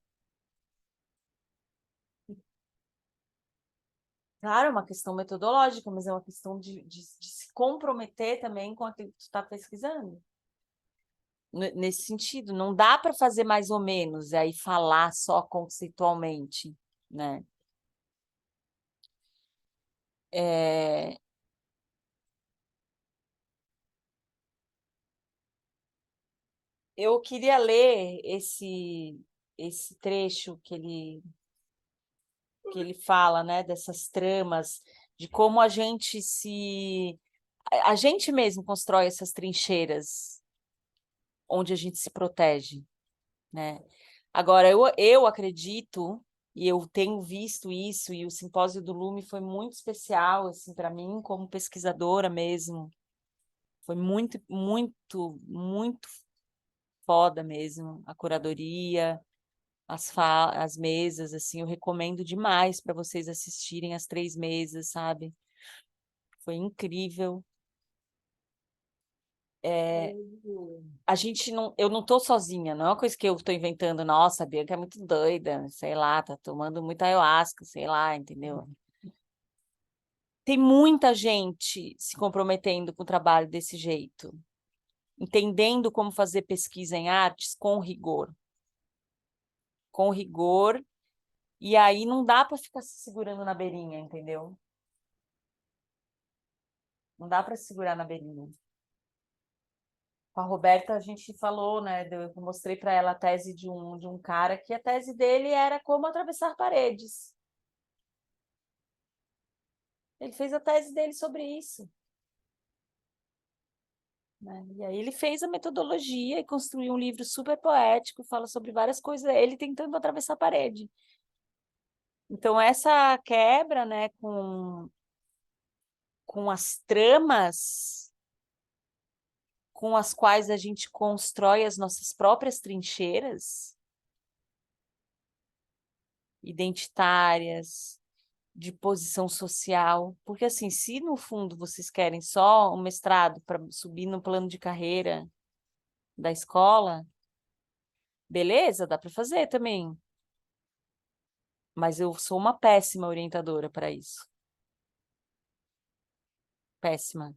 Claro, é uma questão metodológica, mas é uma questão de se comprometer também com aquilo que tu está pesquisando. Nesse sentido, não dá para fazer mais ou menos, e aí falar só conceitualmente, né? Eu queria ler esse trecho que ele fala, né, dessas tramas, de como a gente mesmo constrói essas trincheiras onde a gente se protege, né? Agora, eu acredito, e eu tenho visto isso, e o simpósio do Lume foi muito especial, assim, para mim, como pesquisadora mesmo. Foi muito, muito, muito foda mesmo, a curadoria, as mesas, assim, eu recomendo demais para vocês assistirem as 3 mesas, sabe? Foi incrível. A gente não, eu não tô sozinha, não é uma coisa que eu tô inventando, nossa, a Bianca é muito doida, sei lá, tá tomando muita ayahuasca, sei lá, entendeu? Tem muita gente se comprometendo com o trabalho desse jeito, entendendo como fazer pesquisa em artes com rigor. Com rigor, e aí não dá para ficar se segurando na beirinha, entendeu? Não dá para segurar na beirinha. Com a Roberta, a gente falou, né? Eu mostrei para ela a tese de um cara que a tese dele era como atravessar paredes. Ele fez a tese dele sobre isso, né? E aí ele fez a metodologia e construiu um livro super poético, fala sobre várias coisas, ele tentando atravessar a parede. Então, essa quebra, né, com as tramas com as quais a gente constrói as nossas próprias trincheiras identitárias, de posição social, porque assim, se no fundo vocês querem só um mestrado para subir no plano de carreira da escola, beleza, dá para fazer também. Mas eu sou uma péssima orientadora para isso. Péssima.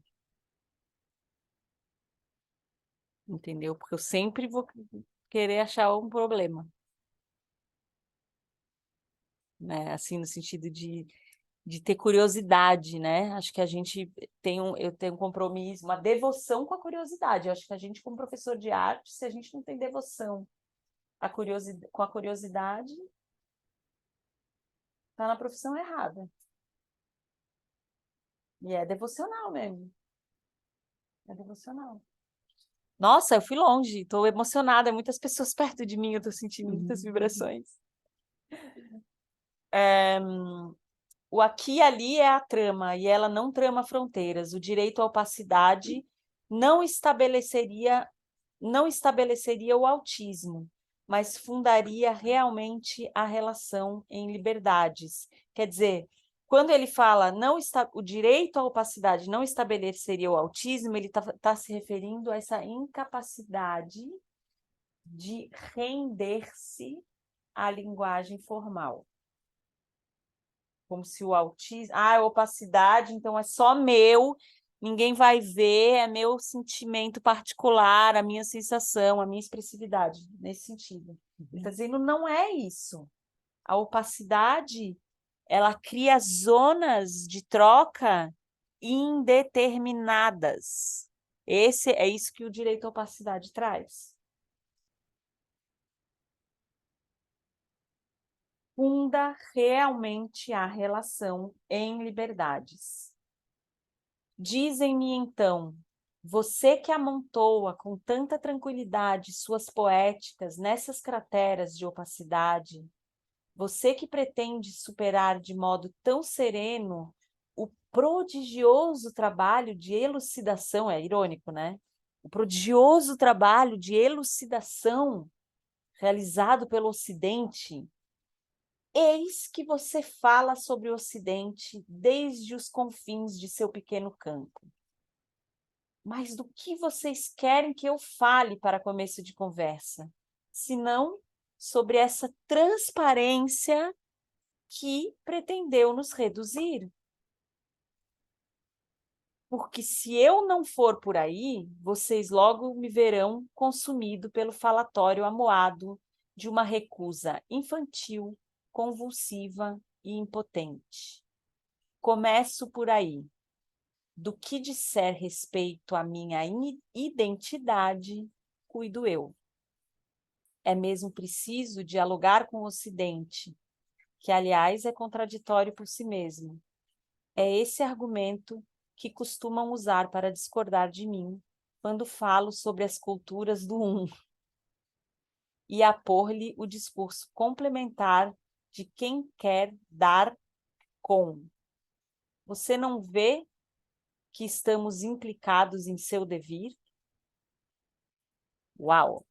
Entendeu? Porque eu sempre vou querer achar um problema. Né? Assim, no sentido de ter curiosidade, né? Acho que a gente eu tenho um compromisso, uma devoção com a curiosidade. Eu acho que a gente, como professor de arte, se a gente não tem devoção com a curiosidade, tá na profissão errada. E é devocional mesmo. É devocional. Nossa, eu fui longe, estou emocionada, muitas pessoas perto de mim, eu estou sentindo muitas vibrações. O aqui e ali é a trama, e ela não trama fronteiras. O direito à opacidade não estabeleceria o autismo, mas fundaria realmente a relação em liberdades. Quer dizer, quando ele fala o direito à opacidade não estabeleceria o autismo, ele está se referindo a essa incapacidade de render-se à linguagem formal. Como se o autismo... Ah, opacidade, então é só meu, ninguém vai ver, é meu sentimento particular, a minha sensação, a minha expressividade, nesse sentido. Ele está dizendo, não é isso. A opacidade, ela cria zonas de troca indeterminadas. É isso que o direito à opacidade traz. Funda realmente a relação em liberdades. Dizem-me, então, Você que amontoa com tanta tranquilidade suas poéticas nessas crateras de opacidade, você que pretende superar de modo tão sereno o prodigioso trabalho de elucidação, é irônico, né? O prodigioso trabalho de elucidação realizado pelo Ocidente, eis que você fala sobre o Ocidente desde os confins de seu pequeno campo. Mas do que vocês querem que eu fale para começo de conversa? Senão sobre essa transparência que pretendeu nos reduzir. Porque se eu não for por aí, vocês logo me verão consumido pelo falatório amuado de uma recusa infantil, convulsiva e impotente. Começo por aí. Do que disser respeito à minha identidade, cuido eu. É mesmo preciso dialogar com o Ocidente, que, aliás, é contraditório por si mesmo. É esse argumento que costumam usar para discordar de mim quando falo sobre as culturas do e apor-lhe o discurso complementar de quem quer dar com. Você não vê que estamos implicados em seu devir? Uau!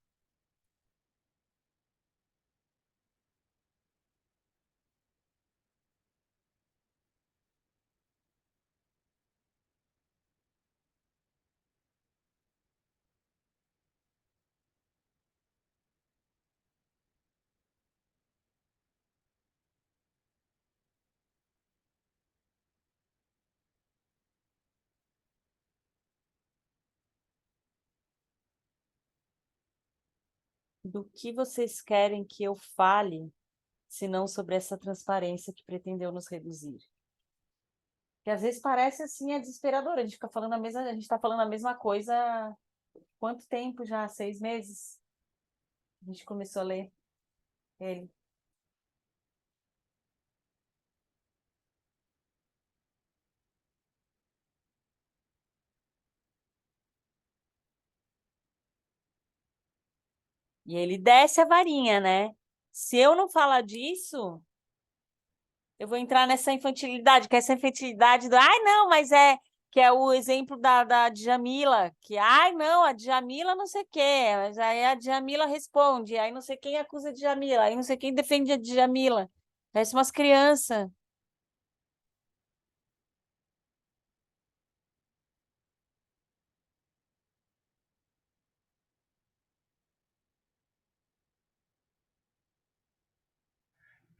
Do que vocês querem que eu fale, se não sobre essa transparência que pretendeu nos reduzir? Que às vezes parece assim, é desesperador. A gente fica falando a gente está falando a mesma coisa há quanto tempo já? 6 meses? A gente começou a ler ele. E ele desce a varinha, né? Se eu não falar disso, eu vou entrar nessa infantilidade, que é essa infantilidade do, ai, não, mas que é o exemplo da Djamila, que, ai, não, a Djamila não sei o quê, mas aí a Djamila responde, aí não sei quem acusa a Djamila, aí não sei quem defende a Djamila. Parece umas crianças.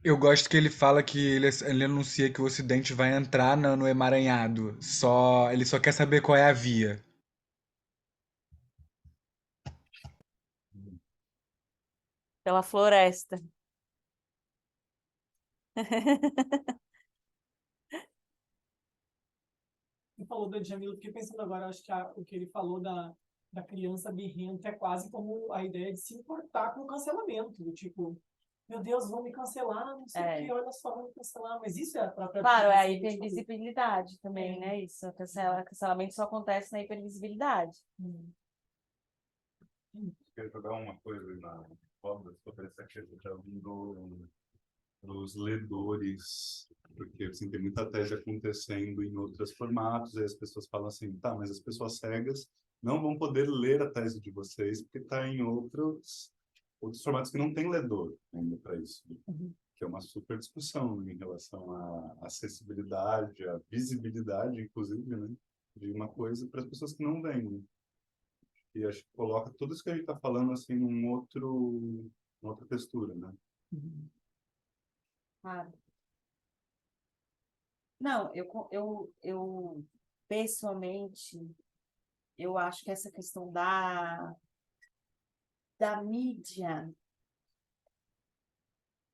Eu gosto que ele fala que ele anuncia que o Ocidente vai entrar no emaranhado. Ele só quer saber qual é a via. Pela floresta. Você falou do Djamila, eu fiquei pensando agora, acho que o que ele falou da criança birrenta é quase como a ideia de se importar com o cancelamento, do tipo, meu Deus, vão me cancelar, não sei o que, olha só, vão me cancelar, mas isso é a própria... Claro, é a criança, tipo, hipervisibilidade também, né? Isso, cancelamento só acontece na hipervisibilidade. Quero jogar uma coisa aí na roda sobre essa questão dos ledores, porque assim, tem muita tese acontecendo em outros formatos, e as pessoas falam assim, tá, mas as pessoas cegas não vão poder ler a tese de vocês, porque está em outros formatos que não tem ledor ainda para isso, que é uma super discussão em relação à acessibilidade, à visibilidade, inclusive, né, de uma coisa para as pessoas que não veem, né? E acho que coloca tudo isso que a gente está falando assim uma outra textura, né? Claro. Não, eu pessoalmente, eu acho que essa questão da mídia,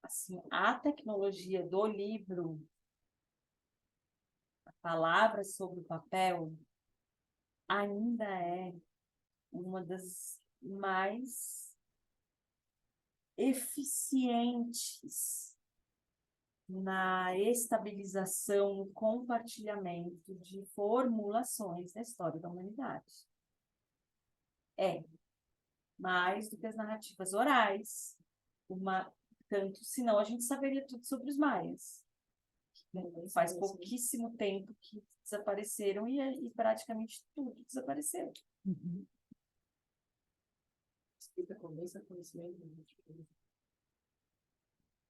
assim, a tecnologia do livro, a palavra sobre o papel, ainda é uma das mais eficientes na estabilização e compartilhamento de formulações da história da humanidade. É. Mais do que as narrativas orais. Tanto, senão a gente saberia tudo sobre os maias. Faz pouquíssimo tempo que desapareceram e praticamente tudo desapareceu. Escrita condensa conhecimento.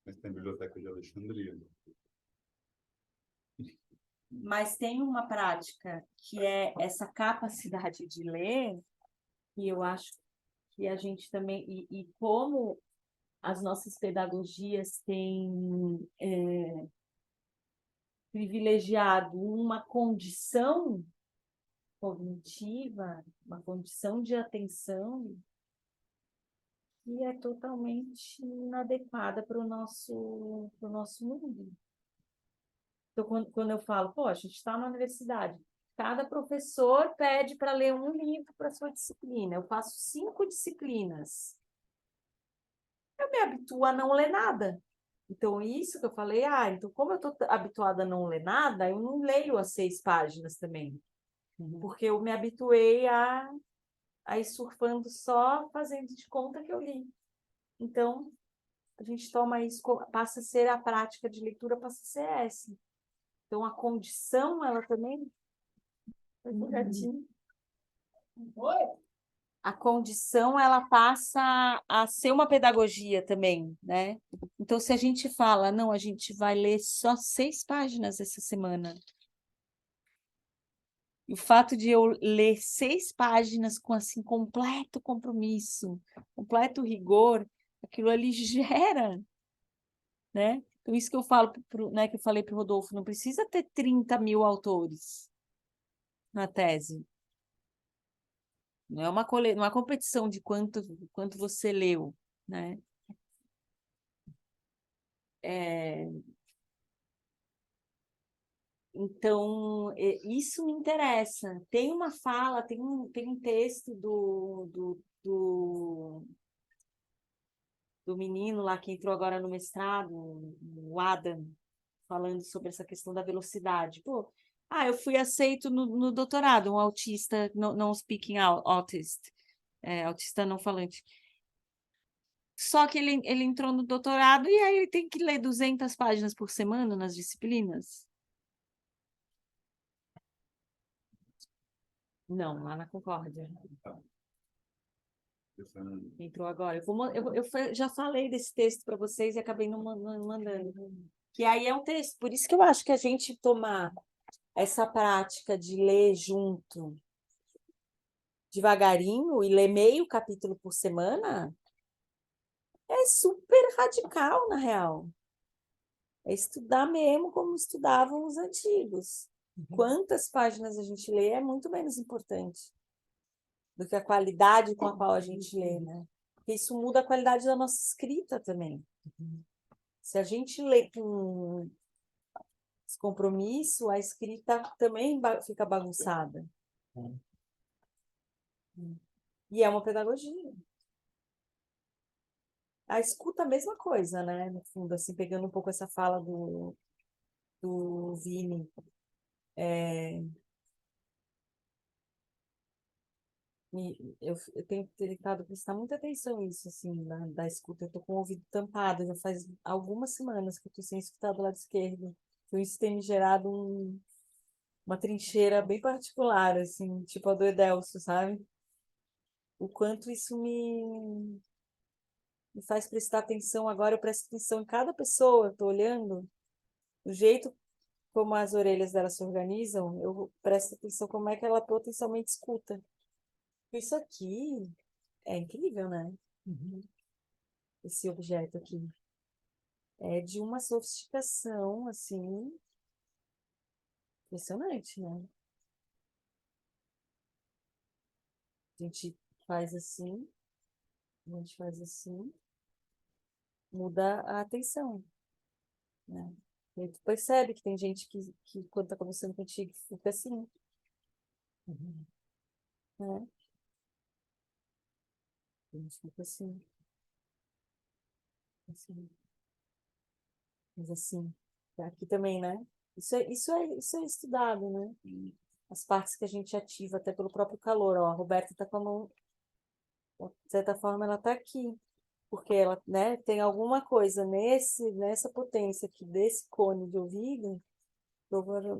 Mas tem a Biblioteca de Alexandria. Né? Mas tem uma prática que é essa capacidade de ler, e eu acho que a gente também, e como as nossas pedagogias têm privilegiado uma condição cognitiva, uma condição de atenção que é totalmente inadequada para o nosso mundo. Então, quando eu falo, pô, a gente está na universidade, cada professor pede para ler um livro para sua disciplina. Eu faço 5 disciplinas. Eu me habituo a não ler nada. Então, isso que eu falei, então como eu estou habituada a não ler nada, eu não leio as 6 páginas também. Porque eu me habituei a ir surfando só, fazendo de conta que eu li. Então, a gente toma isso, passa a ser a prática de leitura, passa a ser essa. Então, a condição, ela também... A condição, ela passa a ser uma pedagogia também, né? Então, se a gente fala, não, a gente vai ler só 6 páginas essa semana. E o fato de eu ler 6 páginas com, assim, completo compromisso, completo rigor, aquilo ali gera, né? Então, isso que eu falo, né, que eu falei para o Rodolfo, não precisa ter 30 mil autores na tese. Não é uma competição de quanto você leu, né? Então, isso me interessa. Tem uma fala, tem um texto do menino lá que entrou agora no mestrado, o Adam, falando sobre essa questão da velocidade. Pô, eu fui aceito no doutorado, um autista, não speaking autist, autista não falante. Só que ele entrou no doutorado e aí ele tem que ler 200 páginas por semana nas disciplinas. Não, lá na Concórdia. Entrou agora. Eu já falei desse texto para vocês e acabei não mandando. Que aí é um texto. Por isso que eu acho que a gente tomar essa prática de ler junto, devagarinho, e ler meio capítulo por semana, é super radical, na real. É estudar mesmo como estudavam os antigos. Quantas páginas a gente lê é muito menos importante do que a qualidade com a qual a gente lê, né? Porque isso muda a qualidade da nossa escrita também. Se a gente lê com descompromisso, a escrita também fica bagunçada. E é uma pedagogia. A escuta, a mesma coisa, né? No fundo, assim, pegando um pouco essa fala do Vini. Eu tenho tentado prestar muita atenção nisso, assim, da escuta. Eu estou com o ouvido tampado, já faz algumas semanas que eu estou sem escutar do lado esquerdo. Então, isso tem me gerado uma trincheira bem particular, assim, tipo a do Edelso, sabe? O quanto isso me faz prestar atenção. Agora eu presto atenção em cada pessoa, eu estou olhando, o jeito como as orelhas dela se organizam, eu presto atenção como é que ela potencialmente escuta. Isso aqui é incrível, né? Esse objeto aqui. É de uma sofisticação, assim, impressionante, né? A gente faz assim, a gente faz assim, muda a atenção, né? E tu percebe que tem gente que quando tá conversando contigo, fica assim, né? A gente fica assim, assim, mas assim, aqui também, né? Isso é estudado, né? As partes que a gente ativa, até pelo próprio calor, ó. A Roberta tá com a mão De certa forma, ela está aqui, porque ela, né, tem alguma coisa nessa potência aqui desse cone de ouvido,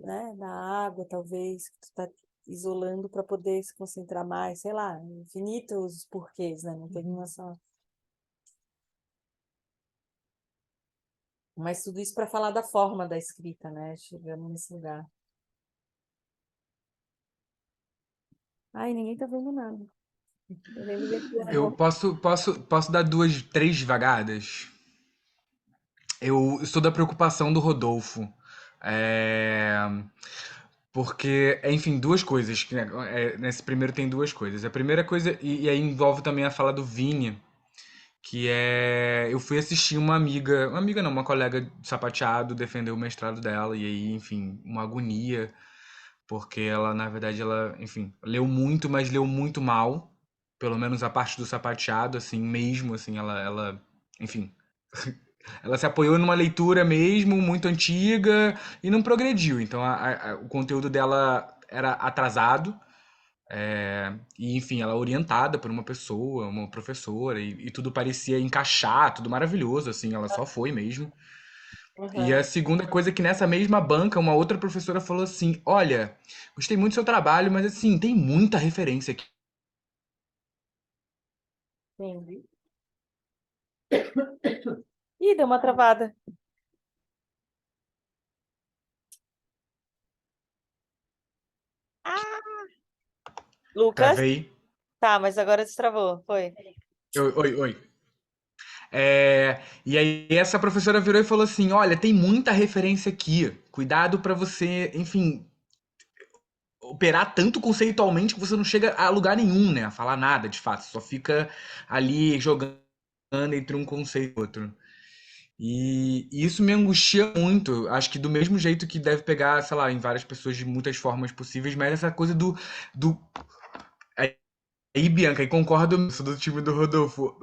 né, na água, talvez, que tu está isolando para poder se concentrar mais, sei lá, infinitos porquês, né? Não tem uma só. Mas tudo isso para falar da forma da escrita, né? Chegamos nesse lugar. Ai, ninguém tá vendo nada. Eu nem me Eu lembro. posso dar duas, três vagadas? Eu estou da preocupação do Rodolfo. É, porque, enfim, duas coisas. Nesse primeiro tem duas coisas. A primeira coisa, e aí envolve também a fala do Vini, que é. Eu fui assistir uma amiga não, uma colega de sapateado defender o mestrado dela, e aí, enfim, uma agonia, porque ela, na verdade, ela, enfim, leu muito, mas leu muito mal. Pelo menos a parte do sapateado, assim, mesmo, assim, enfim, ela se apoiou numa leitura mesmo muito antiga e não progrediu. Então o conteúdo dela era atrasado. E enfim, ela é orientada por uma pessoa, uma professora, e tudo parecia encaixar, tudo maravilhoso, assim, ela só foi mesmo. E Uhum, a segunda coisa é que nessa mesma banca, uma outra professora falou assim: Olha, gostei muito do seu trabalho, mas assim, tem muita referência aqui. entendi. Ih, deu uma travada. Lucas? Travei. Tá, mas agora destravou. Foi. Oi, oi, oi. E aí essa professora virou e falou assim: Olha, tem muita referência aqui. Cuidado pra você, enfim, operar tanto conceitualmente que você não chega a lugar nenhum, né? A falar nada, de fato. Só fica ali jogando entre um conceito e outro. E isso me angustia muito. Acho que do mesmo jeito que deve pegar, sei lá, em várias pessoas de muitas formas possíveis, mas essa coisa do aí, Bianca, e concordo, sou do time do Rodolfo.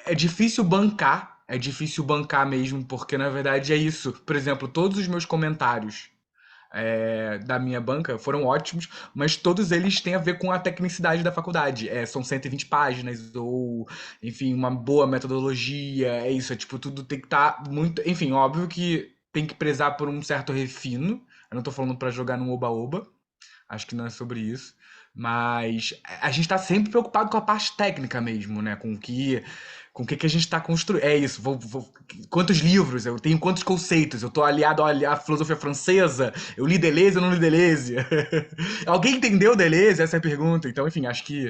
É difícil bancar mesmo, porque na verdade é isso. Por exemplo, todos os meus comentários da minha banca foram ótimos, mas todos eles têm a ver com a tecnicidade da faculdade. São 120 páginas, ou, enfim, uma boa metodologia, é isso, tipo, tudo tem que estar muito. Enfim, óbvio que tem que prezar por um certo refino. Eu não tô falando pra jogar num oba-oba, acho que não é sobre isso. Mas a gente tá sempre preocupado com a parte técnica mesmo, né? Com o que a gente está construindo. É isso. Quantos livros? Eu tenho quantos conceitos? Eu tô aliado à filosofia francesa? Eu li Deleuze ou não li Deleuze? Alguém entendeu Deleuze? Essa é a pergunta. Então, enfim, acho que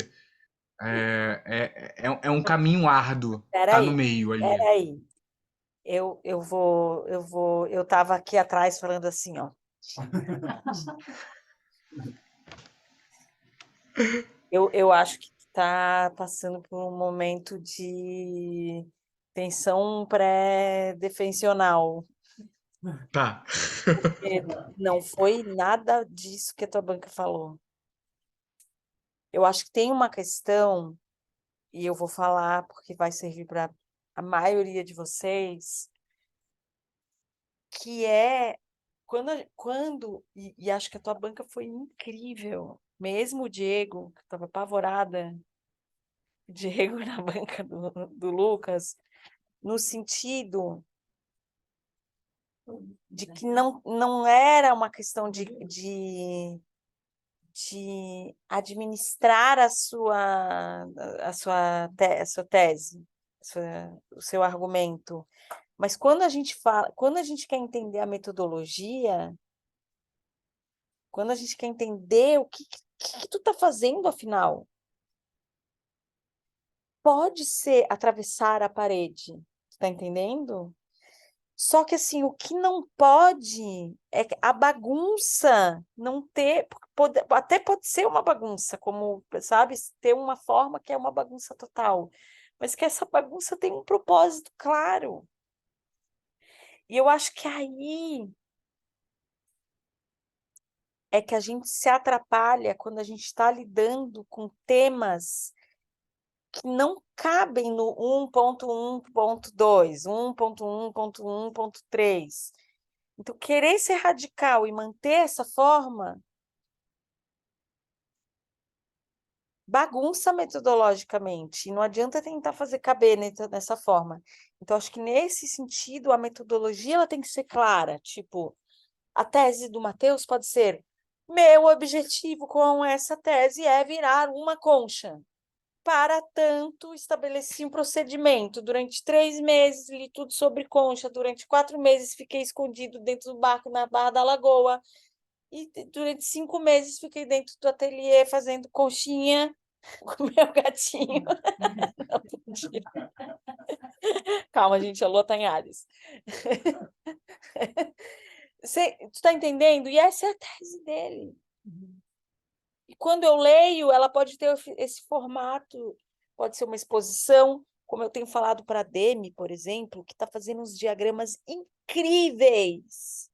é um caminho árduo. Tá no Peraí, meio ali. peraí. Eu tava aqui atrás falando assim, ó. Eu acho que tá passando por um momento de tensão pré-defensional. Tá. Não foi nada disso que a tua banca falou. Eu acho que tem uma questão, e eu vou falar porque vai servir para a maioria de vocês, que é e acho que a tua banca foi incrível. Mesmo o Diego, que estava apavorada, o Diego na banca do Lucas, no sentido de que não era uma questão de administrar a sua tese, o seu argumento. Mas quando a gente quer entender a metodologia, quando a gente quer entender o que tu está fazendo, afinal, pode ser atravessar a parede, tá entendendo? Só que assim, o que não pode é a bagunça não ter, até pode ser uma bagunça, como, sabe, ter uma forma que é uma bagunça total, mas que essa bagunça tem um propósito claro. E eu acho que aí é que a gente se atrapalha quando a gente está lidando com temas que não cabem no 1.1.2, 1.1.1.3. Então, querer ser radical e manter essa forma bagunça metodologicamente, e não adianta tentar fazer caber nessa forma. Então, acho que nesse sentido, a metodologia ela tem que ser clara, tipo, a tese do Matheus pode ser: meu objetivo com essa tese é virar uma concha. Para tanto, estabeleci um procedimento. Durante 3 meses, li tudo sobre concha. Durante 4 meses, fiquei escondido dentro do barco na Barra da Lagoa. E durante 5 meses, fiquei dentro do ateliê fazendo conchinha com meu gatinho. Não podia. Calma, gente, a Lua tá em Ares. Tu tá entendendo? E essa é a tese dele. E quando eu leio, ela pode ter esse formato, pode ser uma exposição, como eu tenho falado para a Demi, por exemplo, que está fazendo uns diagramas incríveis.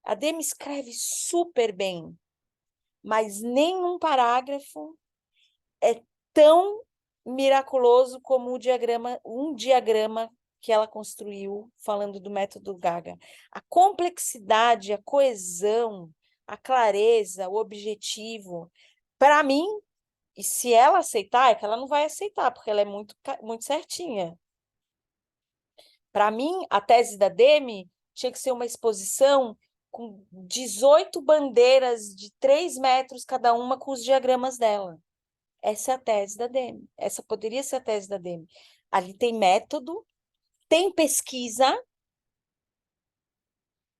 A Demi escreve super bem, mas nenhum parágrafo é tão miraculoso como um diagrama que ela construiu falando do método Gaga. A complexidade, a coesão, a clareza, o objetivo, para mim, e se ela aceitar, é que ela não vai aceitar, porque ela é muito, muito certinha. Para mim, a tese da Demi tinha que ser uma exposição com 18 bandeiras de 3 metros cada uma com os diagramas dela. Essa é a tese da Demi. Essa poderia ser a tese da Demi. Ali tem método, tem pesquisa,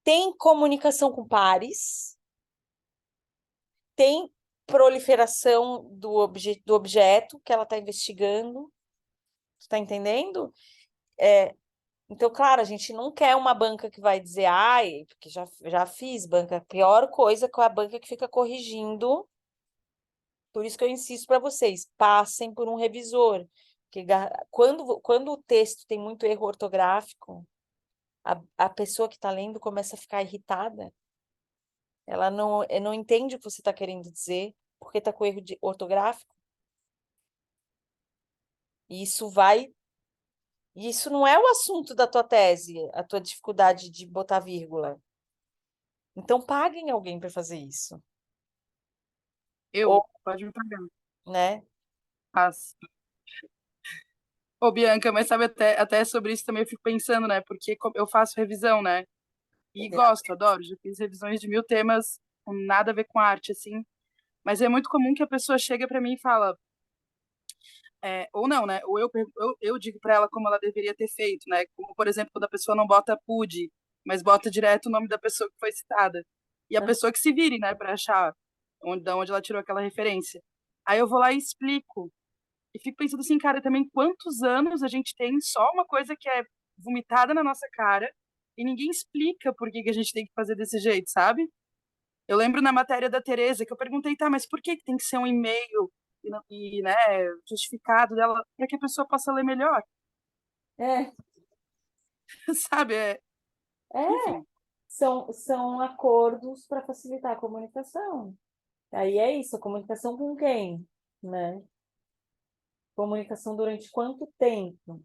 tem comunicação com pares, tem proliferação do objeto que ela está investigando. Está entendendo? Então, claro, a gente não quer uma banca que vai dizer, ai, porque já fiz banca. A pior coisa é a banca que fica corrigindo. Por isso que eu insisto para vocês, passem por um revisor. Porque quando o texto tem muito erro ortográfico, a pessoa que está lendo começa a ficar irritada. Ela não entende o que você está querendo dizer, porque está com erro ortográfico. E isso não é o assunto da tua tese, a tua dificuldade de botar vírgula. Então, paguem alguém para fazer isso, Ou, Pode me pagar. né? Faço. Ô, Bianca, mas sabe, até sobre isso também eu fico pensando, né? Porque eu faço revisão, né? E gosto, adoro. Já fiz revisões de 1000 temas, com nada a ver com arte, assim. Mas é muito comum que a pessoa chega para mim e fala, ou não, né? Ou eu digo para ela como ela deveria ter feito, né? Como, por exemplo, quando a pessoa não bota PUD, mas bota direto o nome da pessoa que foi citada. E a pessoa que se vire, né, para achar de onde ela tirou aquela referência. Aí eu vou lá e explico. E fico pensando assim, cara, também quantos anos a gente tem só uma coisa que é vomitada na nossa cara e ninguém explica por que a gente tem que fazer desse jeito, sabe? Eu lembro na matéria da Tereza que eu perguntei, tá, mas por que tem que ser um e-mail né, justificado dela para que a pessoa possa ler melhor, É, sabe? é. Enfim, São acordos para facilitar a comunicação. Aí é isso, a comunicação com quem, né? Comunicação durante quanto tempo,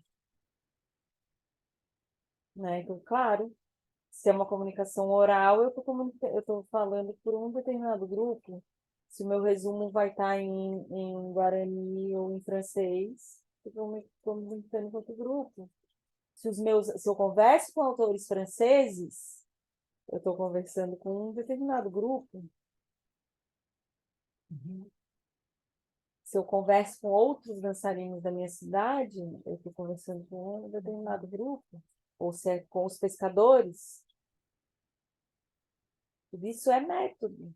né? Então, claro, se é uma comunicação oral, eu estou falando por um determinado grupo. Se o meu resumo vai estar em Guarani ou em francês, eu estou me comunicando com outro grupo. Se eu converso com autores franceses, eu estou conversando com um determinado grupo. Se eu converso com outros dançarinos da minha cidade, eu estou conversando com um determinado grupo. Ou se é com os pescadores. Tudo isso é método.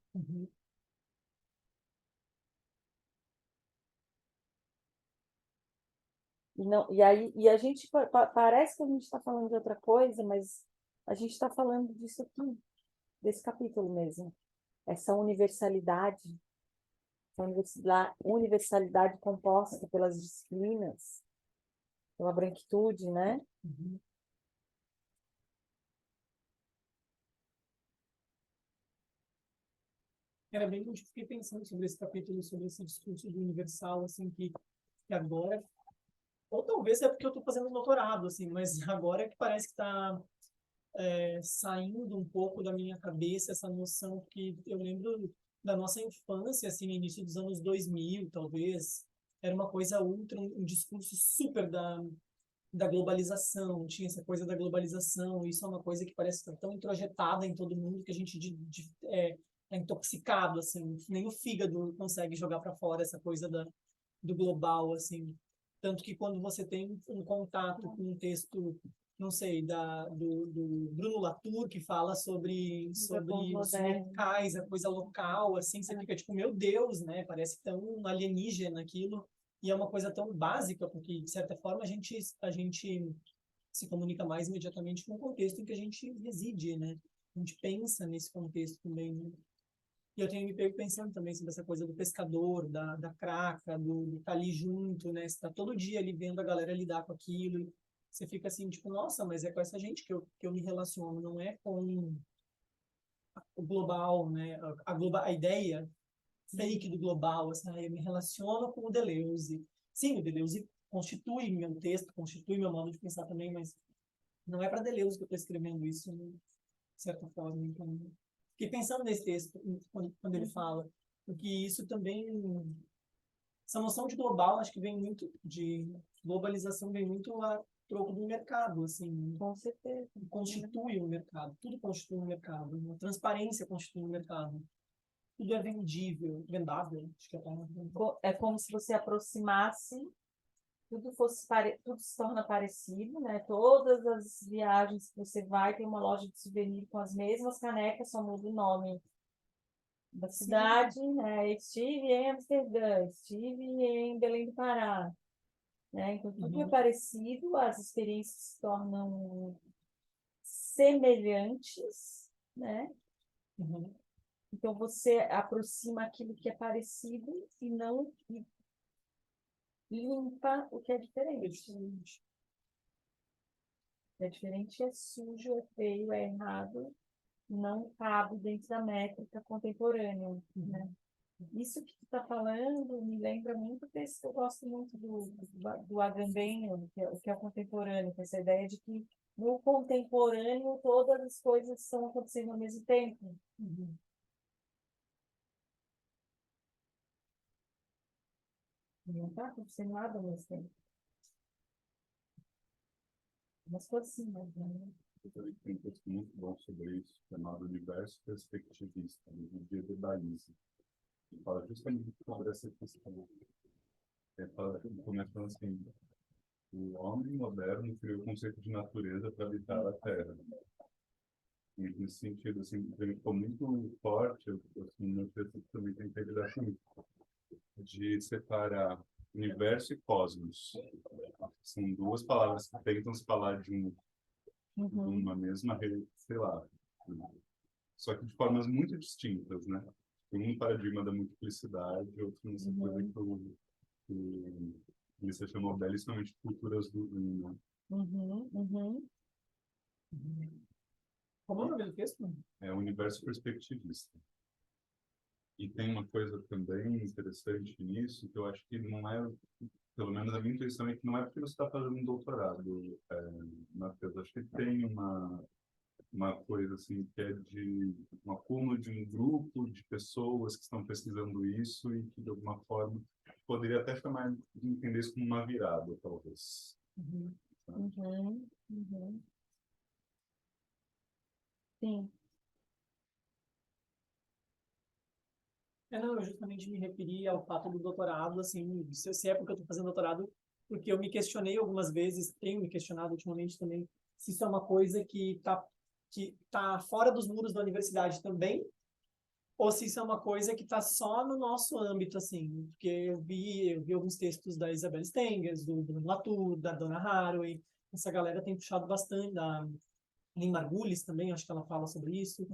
E, não, e a gente parece que a gente está falando de outra coisa, mas a gente está falando disso aqui, desse capítulo mesmo. Essa universalidade universalidade composta pelas disciplinas, pela branquitude, né? Era bem que eu fiquei pensando sobre esse capítulo, sobre esse discurso do universal, assim, que agora, ou talvez é porque eu estou fazendo doutorado, assim, mas agora que parece que está saindo um pouco da minha cabeça essa noção que eu lembro da nossa infância, assim, no início dos anos 2000, talvez, era uma coisa ultra, um discurso super da globalização, tinha essa coisa da globalização, isso é uma coisa que parece estar tão introjetada em todo mundo que a gente é intoxicado, assim, nem o fígado consegue jogar para fora essa coisa do global, assim. Tanto que quando você tem um contato com um texto, não sei, do Bruno Latour, que fala sobre os locais, a coisa local, assim, você fica tipo, meu Deus, né? Parece tão alienígena aquilo. E é uma coisa tão básica, porque, de certa forma, a gente se comunica mais imediatamente com o contexto em que a gente reside, né? A gente pensa nesse contexto também, né? E eu tenho me pego pensando também sobre essa coisa do pescador, da craca, do tá ali junto, né? Você tá todo dia ali vendo a galera lidar com aquilo. E você fica assim, tipo, nossa, mas é com essa gente que eu me relaciono, não é com o global, né? A ideia fake do global, assim, eu me relaciono com o Deleuze. Sim, o Deleuze constitui meu texto, constitui meu modo de pensar também, mas não é para Deleuze que eu estou escrevendo isso, né, de certa forma. Então, fiquei pensando nesse texto, quando ele fala, porque isso também, essa noção de global, acho que vem muito, de globalização, vem muito a troco do mercado, assim. Com certeza. Constitui o mercado, tudo constitui o mercado, a transparência constitui o mercado. Tudo é vendível, vendável, acho que é a palavra. É como se você aproximasse, tudo se torna parecido, né? Todas as viagens que você vai, tem uma loja de souvenir com as mesmas canecas, só muda o nome da cidade, né? Estive em Amsterdã, estive em Belém do Pará, né? Então, tudo é parecido, as experiências se tornam semelhantes, né? Então, você aproxima aquilo que é parecido e não limpa o que é diferente. O que é diferente é sujo, é feio, é errado, não cabe dentro da métrica contemporânea, né? Isso que tu está falando me lembra muito desse que eu gosto muito do Agamben, que é o contemporâneo, que é essa ideia de que no contemporâneo todas as coisas estão acontecendo ao mesmo tempo. Não está acontecendo nada ao mesmo tempo. Umas coisinhas, né? Eu também tenho um texto muito bom sobre isso, chamado Universo Perspectivista, do Dia de Baíse. Ele fala justamente sobre essa questão. Começa falando assim, o homem moderno criou o conceito de natureza para habitar a Terra. E nesse sentido, assim, ele ficou muito forte, assim, no texto também tem que lidar com isso, de separar universo e cosmos. São duas palavras que tentam se falar de uma mesma, sei lá, só que de formas muito distintas, né? Um paradigma da multiplicidade, outro nessa coisa que você chamou belíssimamente de culturas do né? Como é o nome do texto? É o universo perspectivista. E tem uma coisa também interessante nisso, que eu acho que não é, pelo menos a minha intuição é que não é porque você está fazendo um doutorado, Matheus. Acho que tem uma coisa assim que é de um acúmulo de um grupo de pessoas que estão pesquisando isso e que de alguma forma poderia até chamar de entender isso como uma virada, talvez. Sim. Não, eu justamente me referi ao fato do doutorado, assim, se é porque eu estou fazendo doutorado, porque eu me questionei algumas vezes, tenho me questionado ultimamente também, se isso é uma coisa que tá fora dos muros da universidade também, ou se isso é uma coisa que está só no nosso âmbito, assim, porque eu vi alguns textos da Isabel Stengers, do Bruno Latour, da Donna Haraway, essa galera tem puxado bastante, da Lynn Margulis também, acho que ela fala sobre isso,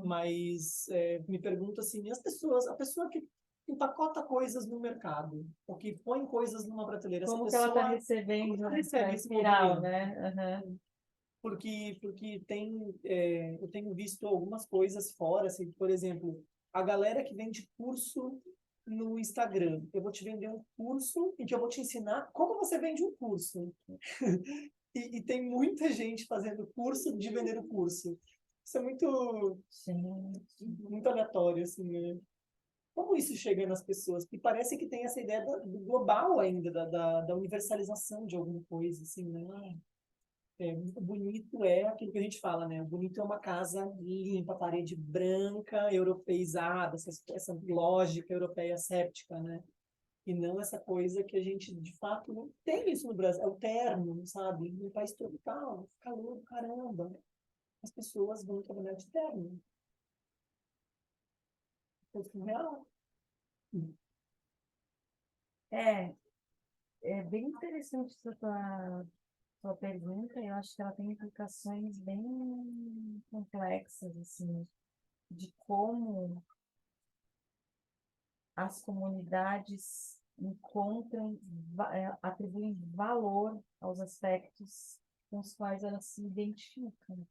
mas me pergunto assim, a pessoa que empacota coisas no mercado, ou que põe coisas numa prateleira, Como essa que ela está pessoa recebendo recebe a esse espiral, movimento? né? Porque eu tenho visto algumas coisas fora, assim, por exemplo, a galera que vende curso no Instagram, eu vou te vender um curso em que eu vou te ensinar como você vende um curso. E tem muita gente fazendo curso de vender o curso. Isso é muito aleatório, assim, né? como isso chega nas pessoas? Porque parece que tem essa ideia do global ainda, da universalização de alguma coisa, assim, né? Bonito é aquilo que a gente fala, né? Bonito é uma casa limpa, parede branca, europeizada, essa lógica europeia séptica, né? E não essa coisa que a gente, de fato, não tem isso no Brasil. É o terno, sabe? No país tropical, calor do caramba. As pessoas vão trabalhar de terno. É surreal. É, é bem interessante essa tua pergunta. Eu acho que ela tem implicações bem complexas, assim, de como as comunidades atribuem valor aos aspectos com os quais elas se identificam.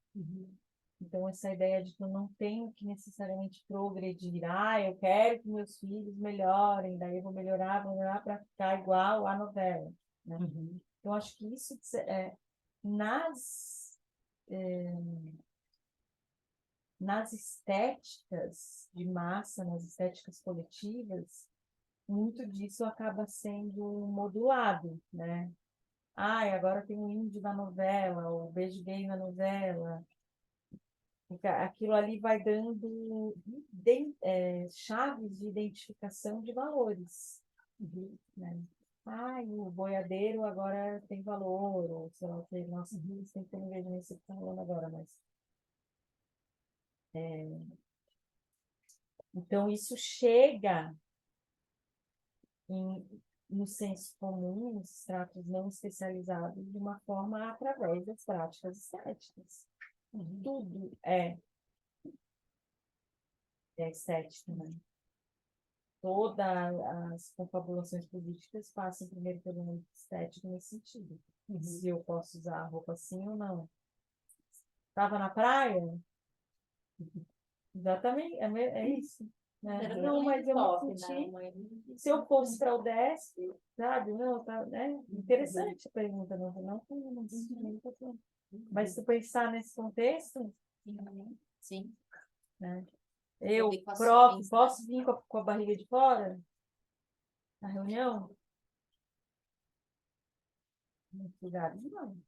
Então, essa ideia de que eu não tenho que necessariamente progredir. Eu quero que meus filhos melhorem, daí eu vou melhorar para ficar igual à novela, né? Então, acho que isso nas, nas estéticas de massa, nas estéticas coletivas, muito disso acaba sendo modulado, né? Agora tem o índio na novela, o beijo gay na novela. Aquilo ali vai dando chaves de identificação de valores, né? O boiadeiro agora tem valor, ou sei lá o que, nossa, tem que ver nisso que está falando agora, mas... Então, isso chega no senso comum, nos estratos não especializados, de uma forma através das práticas estéticas. Tudo é estética, né? Todas as confabulações políticas passam primeiro pelo mundo estético nesse sentido. Se eu posso usar a roupa assim ou não. Estava na praia? Exatamente, é isso. Né? Não, mas eu me senti... Se eu fosse para o DESP, sabe? Não, tá, né? Interessante a pergunta, não mas se tu pensar nesse contexto, Sim. né? Eu, prof, posso vir com a barriga de fora na reunião? Nos lugares, não.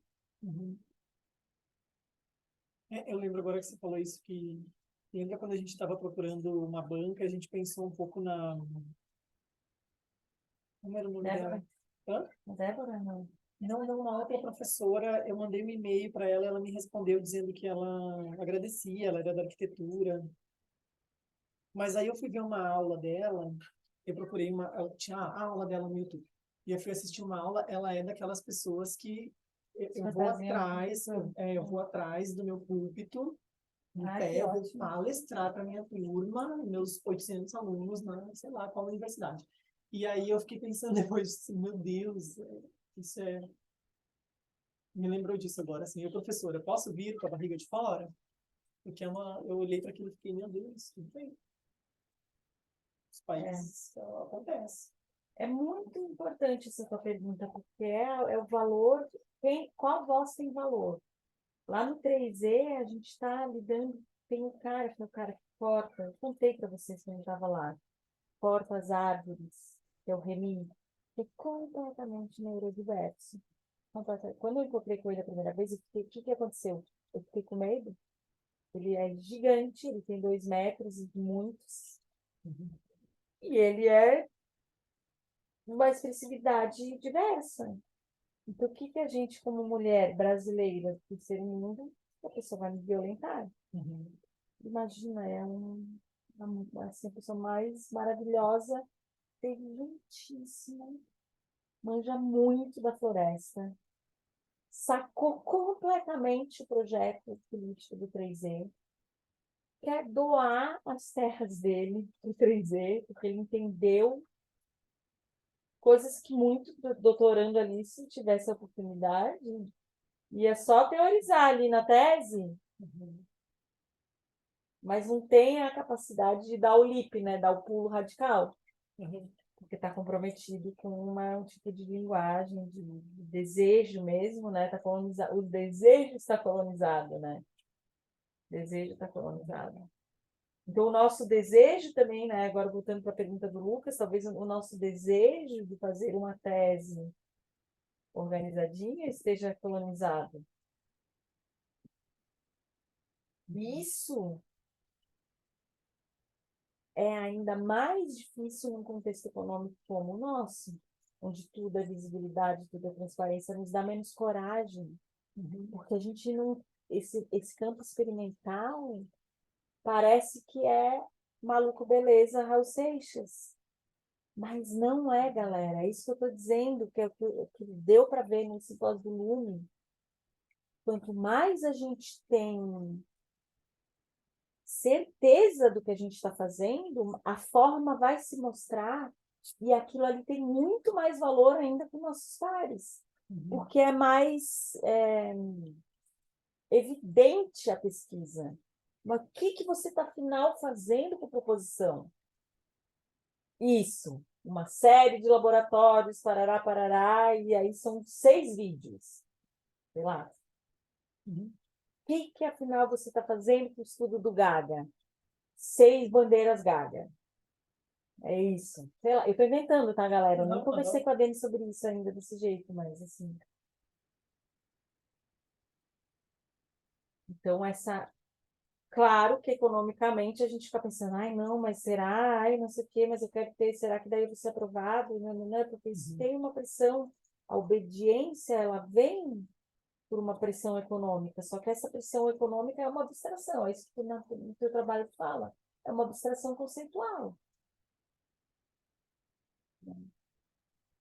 Eu lembro agora que você falou isso, que lembra quando a gente estava procurando uma banca, a gente pensou um pouco na... Como era o nome dela? Débora, não. Não, na outra professora, eu mandei um e-mail para ela, ela me respondeu dizendo que ela agradecia, ela era da arquitetura. Mas aí eu fui ver uma aula dela, eu procurei ela tinha a aula dela no YouTube. E eu fui assistir uma aula, ela é daquelas pessoas que eu vou atrás, eu vou atrás do meu púlpito, em pé, eu vou palestrar para minha turma, meus 800 alunos na, sei lá, qual universidade. E aí eu fiquei pensando depois, assim, meu Deus, isso me lembrou disso agora, assim, eu, professora, posso vir com a barriga de fora? Porque eu olhei para aquilo e fiquei, meu Deus, tudo bem. Os países acontece. É muito importante essa tua pergunta, porque é o valor, qual voz tem valor? Lá no 3E, a gente está lidando, tem um cara que corta, eu contei para vocês quando eu estava lá, corta as árvores, que é o Remy, que é completamente neurodiverso. Quando eu encontrei com ele a primeira vez, o que aconteceu? Eu fiquei com medo. Ele é gigante, ele tem 2 metros e muitos. E ele é uma expressividade diversa. Então, o que a gente, como mulher brasileira, por ser um mundo, a pessoa vai me violentar? Imagina, assim, a pessoa mais maravilhosa, inteligentíssima, manja muito da floresta, sacou completamente o projeto político do 3E, quer doar as terras dele para o 3E, porque ele entendeu coisas que muito doutorando ali, se tivesse a oportunidade, ia só teorizar ali na tese, mas não tem a capacidade de dar o leap, né? Dar o pulo radical, porque está comprometido com um tipo de linguagem, de desejo mesmo, né? Tá colonizado, o desejo está colonizado, né? O desejo está colonizado. Então, o nosso desejo também, né? Agora voltando para a pergunta do Lucas, talvez o nosso desejo de fazer uma tese organizadinha esteja colonizado. Isso é ainda mais difícil num contexto econômico como o nosso, onde tudo é visibilidade, tudo é transparência, nos dá menos coragem, porque a gente não. Esse campo experimental parece que é maluco beleza, Raul Seixas. Mas não é, galera. É isso que eu estou dizendo, que é o que deu para ver no simpósio do Lume. Quanto mais a gente tem certeza do que a gente está fazendo, a forma vai se mostrar e aquilo ali tem muito mais valor ainda para os nossos pares, porque é mais evidente a pesquisa. Mas o que você está, afinal, fazendo com a proposição? Isso, uma série de laboratórios, parará, parará, e aí são 6 vídeos. Sei lá. O que afinal, você está fazendo com o estudo do Gaga? 6 bandeiras Gaga. É isso. Sei lá, eu estou inventando, tá, galera? Eu nem conversei com a Dani sobre isso ainda desse jeito, mas assim. Então, claro que economicamente a gente fica pensando, ai, não, mas será? Ai, não sei o quê, mas eu quero ter, será que daí eu vou ser aprovado? Não, não, não, porque isso tem uma pressão. A obediência, ela vem por uma pressão econômica, só que essa pressão econômica é uma abstração, é isso que no teu trabalho fala, é uma abstração conceitual.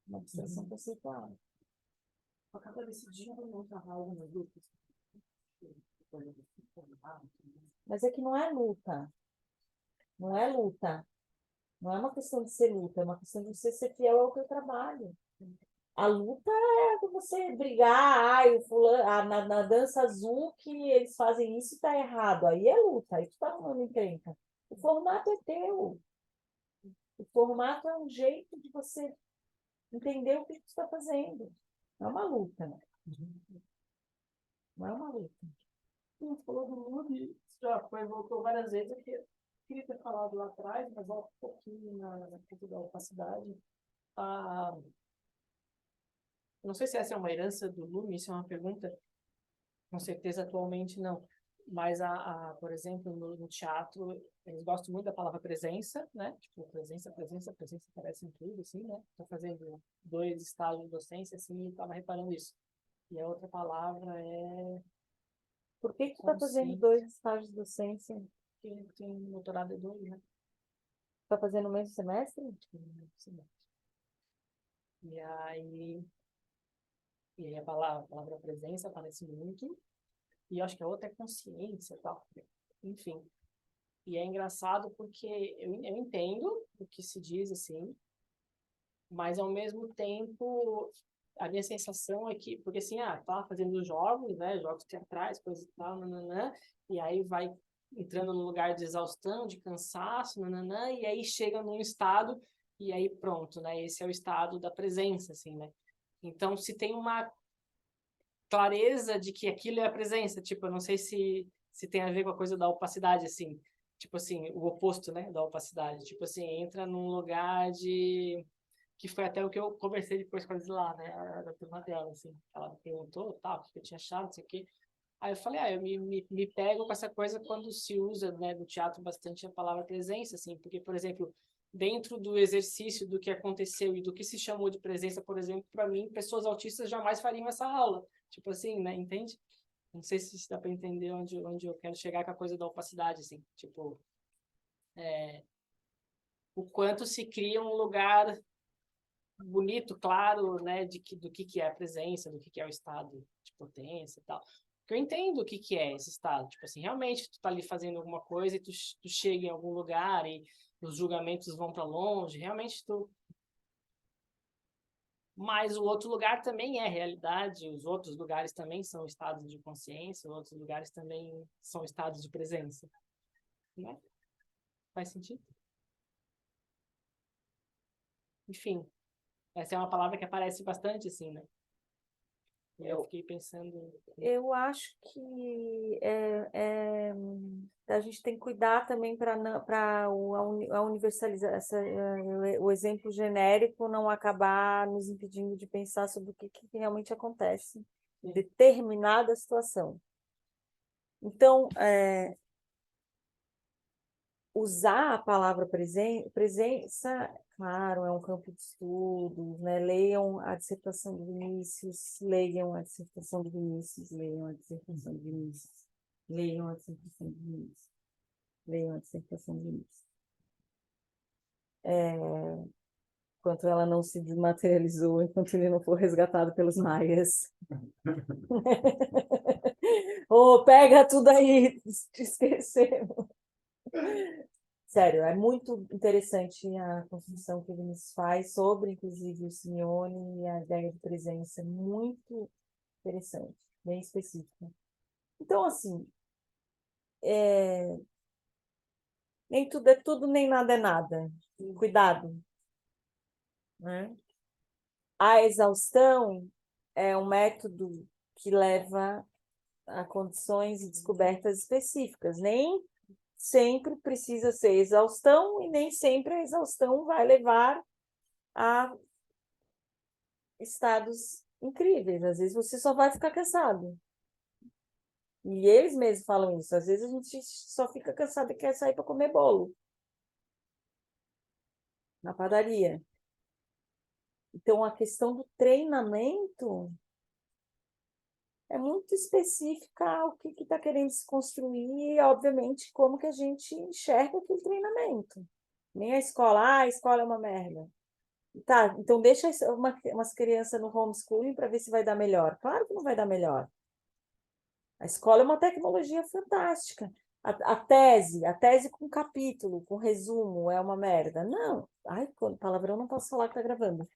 Uma abstração conceitual. Acaba decidindo não trabalhar algo no grupo. Mas é que não é luta. Não é luta. Não é uma questão de ser luta, é uma questão de você ser fiel ao teu trabalho. A luta é você brigar, ai, o fulano, na dança azul que eles fazem isso está errado. Aí é luta, aí tu tá falando encrenca. O formato é teu. O formato é um jeito de você entender o que tu está fazendo. Não é uma luta, né? Não é uma luta. Você falou do Lube, já foi, voltou várias vezes. Eu queria ter falado lá atrás, mas volta um pouquinho na coisa da opacidade. Ah, não sei se essa é uma herança do Lume, isso é uma pergunta, com certeza atualmente não. Mas, por exemplo, no teatro, eles gostam muito da palavra presença, né? Tipo, presença aparece em tudo, assim, né? Estou fazendo 2 estágios de docência, assim, e estava reparando isso. E a outra palavra é Por que tu está fazendo consciência, 2 estágios de docência? que tem doutorado em 2, né? Está fazendo o mesmo semestre? E aí, a palavra presença aparece muito, e eu acho que a outra é consciência e tal. Enfim. E é engraçado porque eu entendo o que se diz, assim, mas ao mesmo tempo a minha sensação é que, porque assim, tá fazendo jogos, né, jogos teatrais, coisas e tal, nananã, e aí vai entrando num lugar de exaustão, de cansaço, nananã, e aí chega num estado, e aí pronto, né, esse é o estado da presença, assim, né. Então, se tem uma clareza de que aquilo é a presença, tipo, eu não sei se tem a ver com a coisa da opacidade, assim, tipo assim, o oposto, né, da opacidade, tipo assim, entra num lugar de que foi até o que eu conversei depois com a Zilá, né, a turma dela, assim, ela me perguntou, tal, o que eu tinha achado, não sei o quê. Aí eu falei, eu me pego com essa coisa quando se usa, né, no teatro bastante a palavra presença, assim, porque, por exemplo, dentro do exercício do que aconteceu e do que se chamou de presença, por exemplo, para mim, pessoas autistas jamais fariam essa aula, tipo assim, né, entende? Não sei se dá para entender onde eu quero chegar com a coisa da opacidade, assim, tipo, o quanto se cria um lugar bonito, claro, né, do que é a presença, do que é o estado de potência e tal. Porque eu entendo o que é esse estado. Tipo assim, realmente tu tá ali fazendo alguma coisa e tu chega em algum lugar e os julgamentos vão para longe, realmente tu. Mas o outro lugar também é realidade, os outros lugares também são estados de consciência, os outros lugares também são estados de presença. Né? Faz sentido? Enfim, essa é uma palavra que aparece bastante, assim, né? E eu fiquei pensando. Eu acho que a gente tem que cuidar também para a universalizar o exemplo genérico não acabar nos impedindo de pensar sobre o que realmente acontece em determinada situação. Então, usar a palavra presença, claro, é um campo de estudos, né? Leiam a dissertação de Vinícius, leiam a dissertação de Vinícius, leiam a dissertação de Vinícius, leiam a dissertação de Vinícius, leiam a dissertação de Vinícius. Enquanto ela não se desmaterializou, enquanto ele não for resgatado pelos maias. Pega tudo aí, te esquecemos. Sério, é muito interessante a construção que o Vinícius faz sobre, inclusive, o Simeone e a ideia de presença. Muito interessante, bem específica. Então, assim, nem tudo é tudo, nem nada é nada. Cuidado, né? A exaustão é um método que leva a condições e descobertas específicas. Nem sempre precisa ser exaustão e nem sempre a exaustão vai levar a estados incríveis. Às vezes você só vai ficar cansado. E eles mesmos falam isso. Às vezes a gente só fica cansado e quer sair para comer bolo na padaria. Então, a questão do treinamento é muito específica ao que está querendo se construir e, obviamente, como que a gente enxerga aquele treinamento. Nem a escola é uma merda. Tá, então deixa umas crianças no homeschooling para ver se vai dar melhor. Claro que não vai dar melhor. A escola é uma tecnologia fantástica. A tese com capítulo, com resumo, é uma merda. Não. Ai, palavrão não posso falar que tá gravando.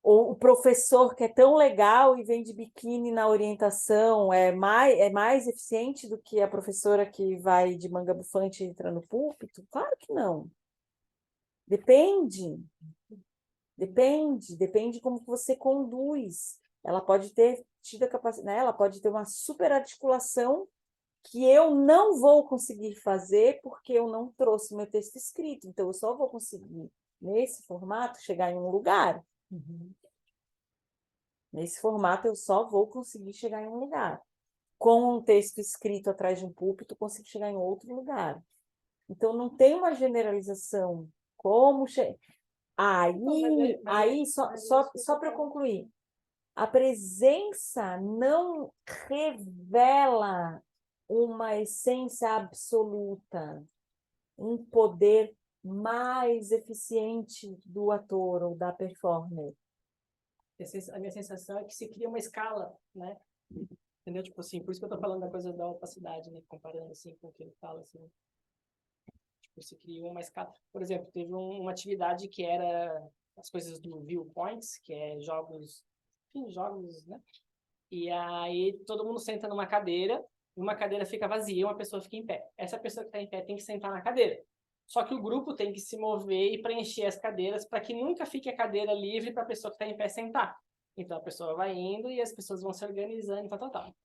O professor que é tão legal e vem de biquíni na orientação é mais eficiente do que a professora que vai de manga bufante e entra no púlpito? Claro que não. Depende como que você conduz. Ela pode ter tido a capacidade, né? Ela pode ter uma super articulação que eu não vou conseguir fazer porque eu não trouxe meu texto escrito. Então, eu só vou conseguir, nesse formato, chegar em um lugar. Nesse formato, eu só vou conseguir chegar em um lugar. Com um texto escrito atrás de um púlpito, consigo chegar em outro lugar. Então, não tem uma generalização. Como Aí, só para concluir, a presença não revela uma essência absoluta, um poder mais eficiente do ator ou da performer. A minha sensação é que se cria uma escala, né? Entendeu? Tipo assim, por isso que eu tô falando da coisa da opacidade, né? Comparando assim com o que ele fala, assim. Tipo, se cria uma escala. Por exemplo, teve uma atividade que era as coisas do Viewpoints, que é jogos, enfim, jogos, né? E aí todo mundo senta numa cadeira, uma cadeira fica vazia, uma pessoa fica em pé. Essa pessoa que está em pé tem que sentar na cadeira. Só que o grupo tem que se mover e preencher as cadeiras para que nunca fique a cadeira livre para a pessoa que está em pé sentar. Então a pessoa vai indo e as pessoas vão se organizando, tal.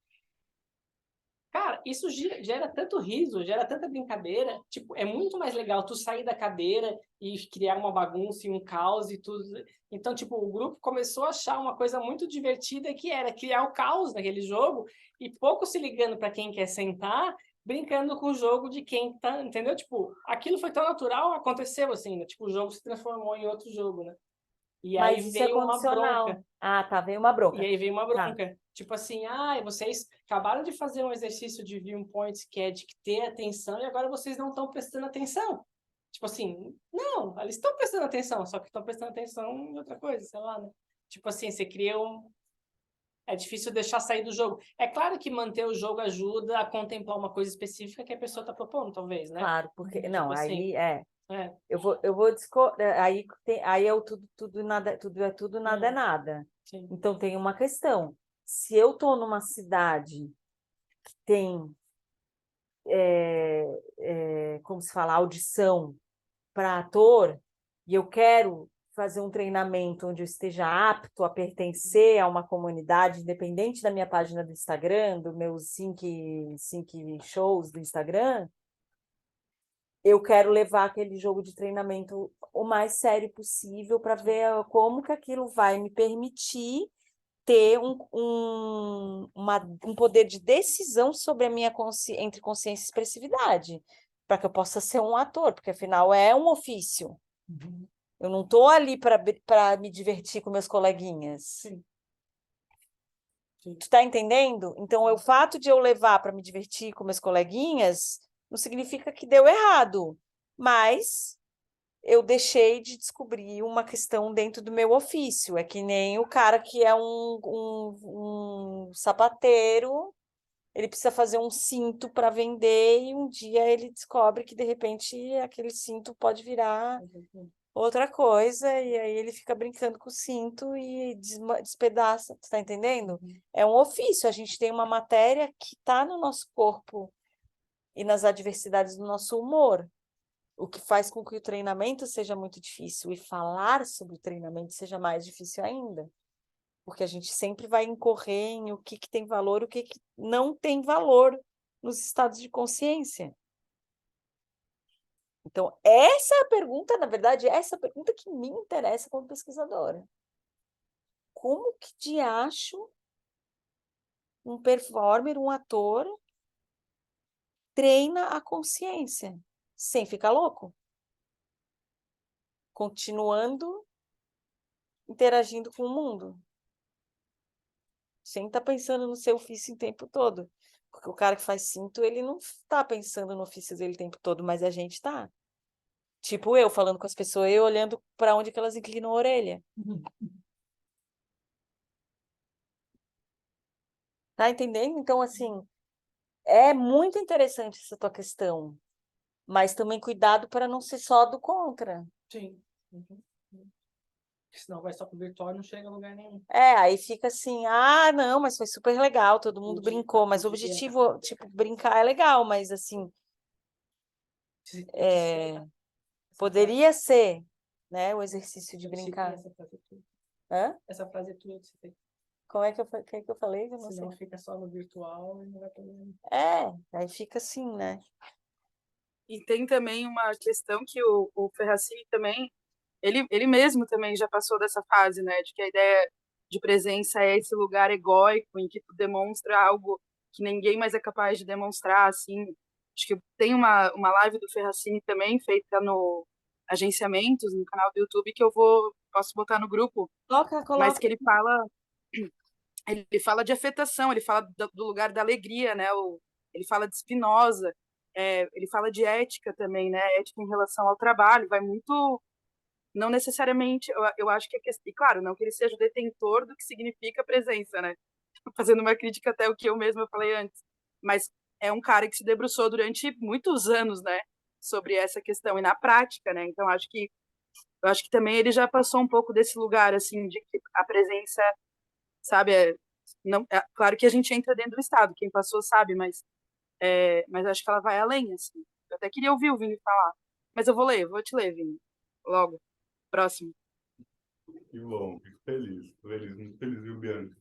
Cara, isso gera tanto riso, gera tanta brincadeira. Tipo, é muito mais legal tu sair da cadeira e criar uma bagunça e um caos e tudo. Então, tipo, o grupo começou a achar uma coisa muito divertida que era criar o caos naquele jogo e pouco se ligando para quem quer sentar, brincando com o jogo de quem tá, entendeu? Tipo, aquilo foi tão natural, aconteceu assim, né? Tipo, o jogo se transformou em outro jogo, né? E aí Mas isso é veio uma condicional. bronca. Ah, tá, veio uma bronca. E aí veio uma Tá. bronca. Tipo assim, vocês acabaram de fazer um exercício de viewpoints que é de ter atenção e agora vocês não estão prestando atenção. Tipo assim, não, eles estão prestando atenção, só que estão prestando atenção em outra coisa, sei lá, né? Tipo assim, você cria um... É difícil deixar sair do jogo. É claro que manter o jogo ajuda a contemplar uma coisa específica que a pessoa está propondo, talvez, né? Claro, porque... Tipo Não, assim, aí é. Eu vou discordar. Aí é o tudo nada, tudo nada é nada. Sim. Então tem uma questão. Se eu estou numa cidade que tem, como se fala, audição para ator, e eu quero fazer um treinamento onde eu esteja apto a pertencer a uma comunidade, independente da minha página do Instagram, do meus cinco shows do Instagram, eu quero levar aquele jogo de treinamento o mais sério possível para ver como que aquilo vai me permitir ter um poder de decisão sobre a minha entre consciência e expressividade, para que eu possa ser um ator, porque afinal é um ofício. Eu não estou ali para me divertir com meus coleguinhas. Sim. Tu está entendendo? Então, o fato de eu levar para me divertir com meus coleguinhas não significa que deu errado, mas eu deixei de descobrir uma questão dentro do meu ofício. É que nem o cara que é um sapateiro, ele precisa fazer um cinto para vender e um dia ele descobre que, de repente, aquele cinto pode virar outra coisa e aí ele fica brincando com o cinto e despedaça, tá entendendo? É um ofício, a gente tem uma matéria que está no nosso corpo e nas adversidades do nosso humor. O que faz com que o treinamento seja muito difícil e falar sobre o treinamento seja mais difícil ainda. Porque a gente sempre vai incorrer em o que tem valor, o que não tem valor nos estados de consciência. Então, essa é a pergunta, na verdade, essa é a pergunta que me interessa como pesquisadora. Como que de acho um performer, um ator, treina a consciência sem ficar louco? Continuando interagindo com o mundo. Sem estar pensando no seu ofício o tempo todo. Porque o cara que faz cinto, ele não está pensando no ofício dele o tempo todo, mas a gente está. Tipo eu, falando com as pessoas, eu olhando para onde que elas inclinam a orelha. Tá entendendo? Então, assim, é muito interessante essa tua questão. Mas também cuidado para não ser só do contra. Sim. Senão vai só pro virtual e não chega a lugar nenhum. Aí fica assim, não, mas foi super legal, todo mundo brincou, mas o objetivo, tipo, brincar é legal, mas assim, poderia ser, né, o exercício de brincar. Essa frase é tua. Hã? Essa frase é tua que você tem. Como é que eu falei? Eu não Senão sei. fica só no virtual e não vai pra nenhum. Aí fica assim, né? E tem também uma questão que o Ferracini também, ele mesmo também já passou dessa fase, né, de que a ideia de presença é esse lugar egóico em que tu demonstra algo que ninguém mais é capaz de demonstrar, assim. Acho que tem uma live do Ferracini também, feita no Agenciamentos, no canal do YouTube, que posso botar no grupo, Coloca. mas que ele fala de afetação, ele fala do lugar da alegria, né, ele fala de Spinoza, ele fala de ética também, né? Ética em relação ao trabalho, vai muito, não necessariamente, eu acho que e claro, não que ele seja o detentor do que significa presença, né? Fazendo uma crítica até o que eu mesma falei antes, mas é um cara que se debruçou durante muitos anos, né? Sobre essa questão e na prática, né? Então eu acho que também ele já passou um pouco desse lugar, assim, de que a presença, sabe? Não, claro que a gente entra dentro do Estado, quem passou sabe, mas acho que ela vai além, assim. Eu até queria ouvir o Vini falar. Mas eu vou te ler, Vini. Logo. Próximo. Que bom, fico feliz. Muito feliz, viu, Bianca?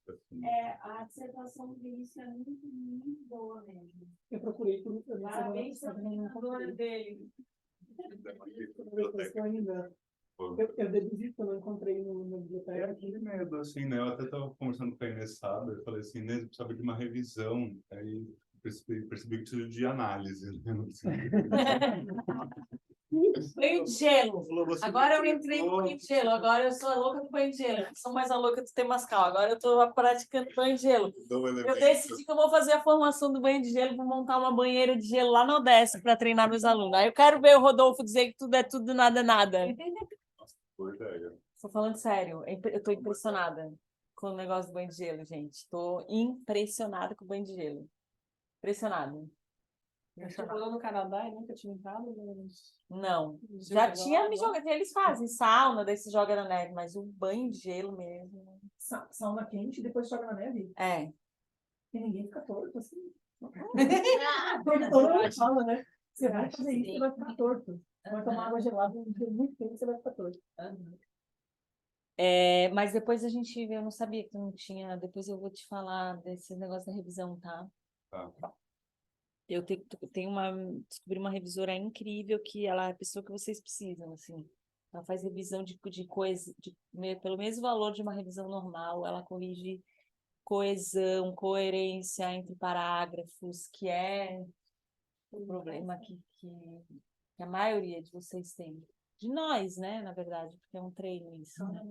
Assim. A dissertação do Vinícius é muito, muito boa mesmo. Eu procurei por Parabéns pela pesquisadora dele. Eu deduzi que eu não encontrei na biblioteca. Aquele medo, assim, né? Eu até estava conversando com a Inês sábado, eu falei assim, Inês, precisava de uma revisão. Aí percebi que precisa de análise, né? Banho de gelo. Agora eu entrei no banho de gelo. Agora eu sou a louca do banho de gelo. Eu sou mais a louca do Temascal. Agora eu estou praticando banho de gelo. Eu decidi que eu vou fazer a formação do banho de gelo, vou montar uma banheira de gelo lá na Odessa para treinar meus alunos. Aí eu quero ver o Rodolfo dizer que tudo é tudo, nada, nada. Boa ideia. Estou falando sério. Eu estou impressionada com o negócio do banho de gelo, gente. Estou impressionada com o banho de gelo. Impressionada. Você morou no Canadá e nunca tinha entrado nos... Não, já tinha me jogado. Eles fazem sauna, daí se joga na neve, mas o banho de gelo mesmo. Sauna quente e depois joga na neve. E ninguém fica torto assim. Todo mundo fala, né? Você vai fazer isso e vai ficar torto. Vai tomar água gelada, muito tempo você vai ficar todo. Mas depois eu não sabia que não tinha, depois eu vou te falar desse negócio da revisão, tá? Tá. Eu descobri uma revisora incrível que ela é a pessoa que vocês precisam, assim. Ela faz revisão de coisa, pelo mesmo valor de uma revisão normal, ela corrige coesão, coerência entre parágrafos, que é o problema que a maioria de vocês tem. De nós, né, na verdade, porque é um treino isso, né?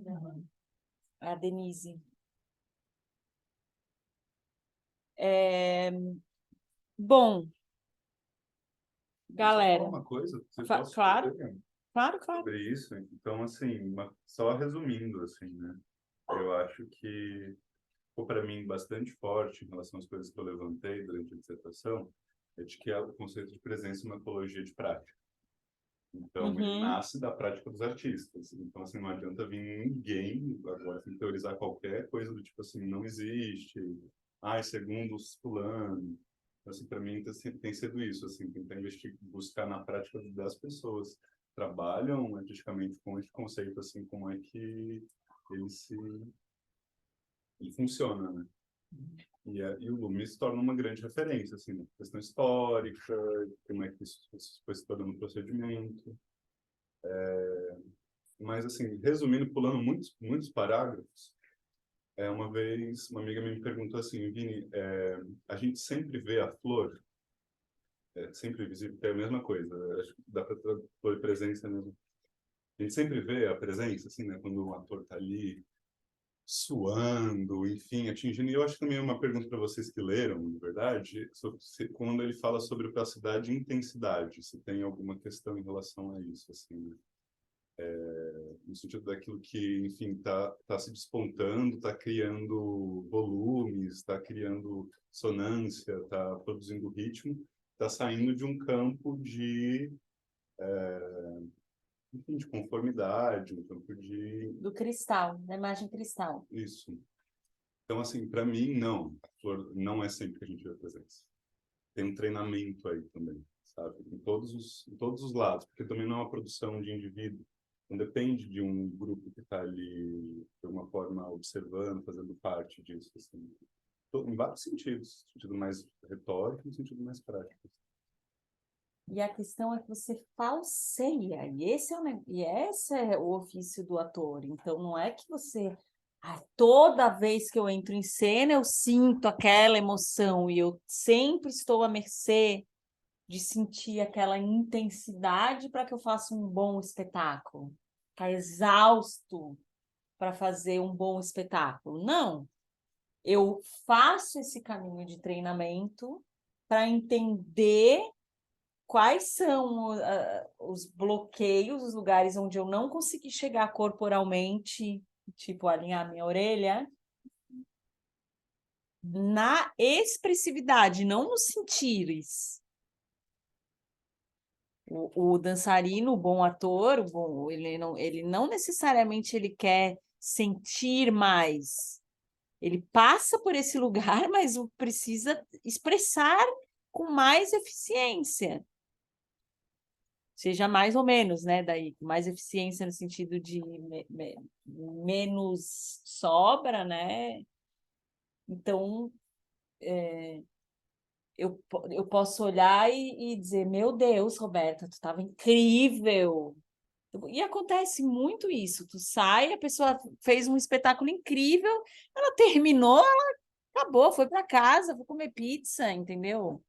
É a Denise. Bom, Só galera, uma coisa, se eu Fa- posso claro. fazer claro. sobre isso. Então, assim, só resumindo, assim, né? Eu acho que ficou para mim bastante forte em relação às coisas que eu levantei durante a dissertação, é de que o conceito de presença é uma ecologia de prática. Então, ele Uhum. nasce da prática dos artistas. Então, assim, não adianta vir ninguém agora assim, teorizar qualquer coisa do tipo assim, não existe, segundo os fulano. Assim, para mim tem sido isso, assim, tentar buscar na prática das pessoas que trabalham artisticamente com esse conceito, assim, como é que ele funciona, né? E o Lume se torna uma grande referência, assim, na questão histórica, como é que isso foi se tornando um procedimento. Mas, assim, resumindo, pulando muitos parágrafos, uma vez uma amiga me perguntou assim, Vini, a gente sempre vê a flor, sempre visível, é a mesma coisa, acho que dá para pôr presença mesmo. A gente sempre vê a presença, assim, né, quando um ator está ali suando, enfim, atingindo. E eu acho que também é uma pergunta para vocês que leram, na verdade, quando ele fala sobre opacidade e intensidade, se tem alguma questão em relação a isso, assim, né? No sentido daquilo que, enfim, tá se despontando, está criando volumes, está criando sonância, está produzindo ritmo, está saindo de um campo enfim, de conformidade, um campo de Do cristal, da imagem cristal. isso. Então, assim, para mim, não. A flor não é sempre que a gente vê a presença. Tem um treinamento aí também, sabe? Em todos os lados, porque também não é uma produção de indivíduo. Não depende de um grupo que está ali, de alguma forma, observando, fazendo parte disso, assim. Em vários sentidos. No sentido mais retórico e no sentido mais prático. E a questão é que você falseia, esse é o ofício do ator. Então, não é que você... toda vez que eu entro em cena, eu sinto aquela emoção e eu sempre estou à mercê de sentir aquela intensidade para que eu faça um bom espetáculo. Tá exausto para fazer um bom espetáculo. Não. Eu faço esse caminho de treinamento para entender quais são os bloqueios, os lugares onde eu não consegui chegar corporalmente, tipo alinhar minha orelha, na expressividade, não nos sentires. O dançarino, o bom ator, ele não necessariamente ele quer sentir mais. Ele passa por esse lugar, mas precisa expressar com mais eficiência. Seja mais ou menos, né? Daí, mais eficiência no sentido de menos sobra, né? Então, eu posso olhar e dizer, meu Deus, Roberta, tu estava incrível. E acontece muito isso. Tu sai, a pessoa fez um espetáculo incrível, ela terminou, ela acabou, foi para casa, foi comer pizza, entendeu?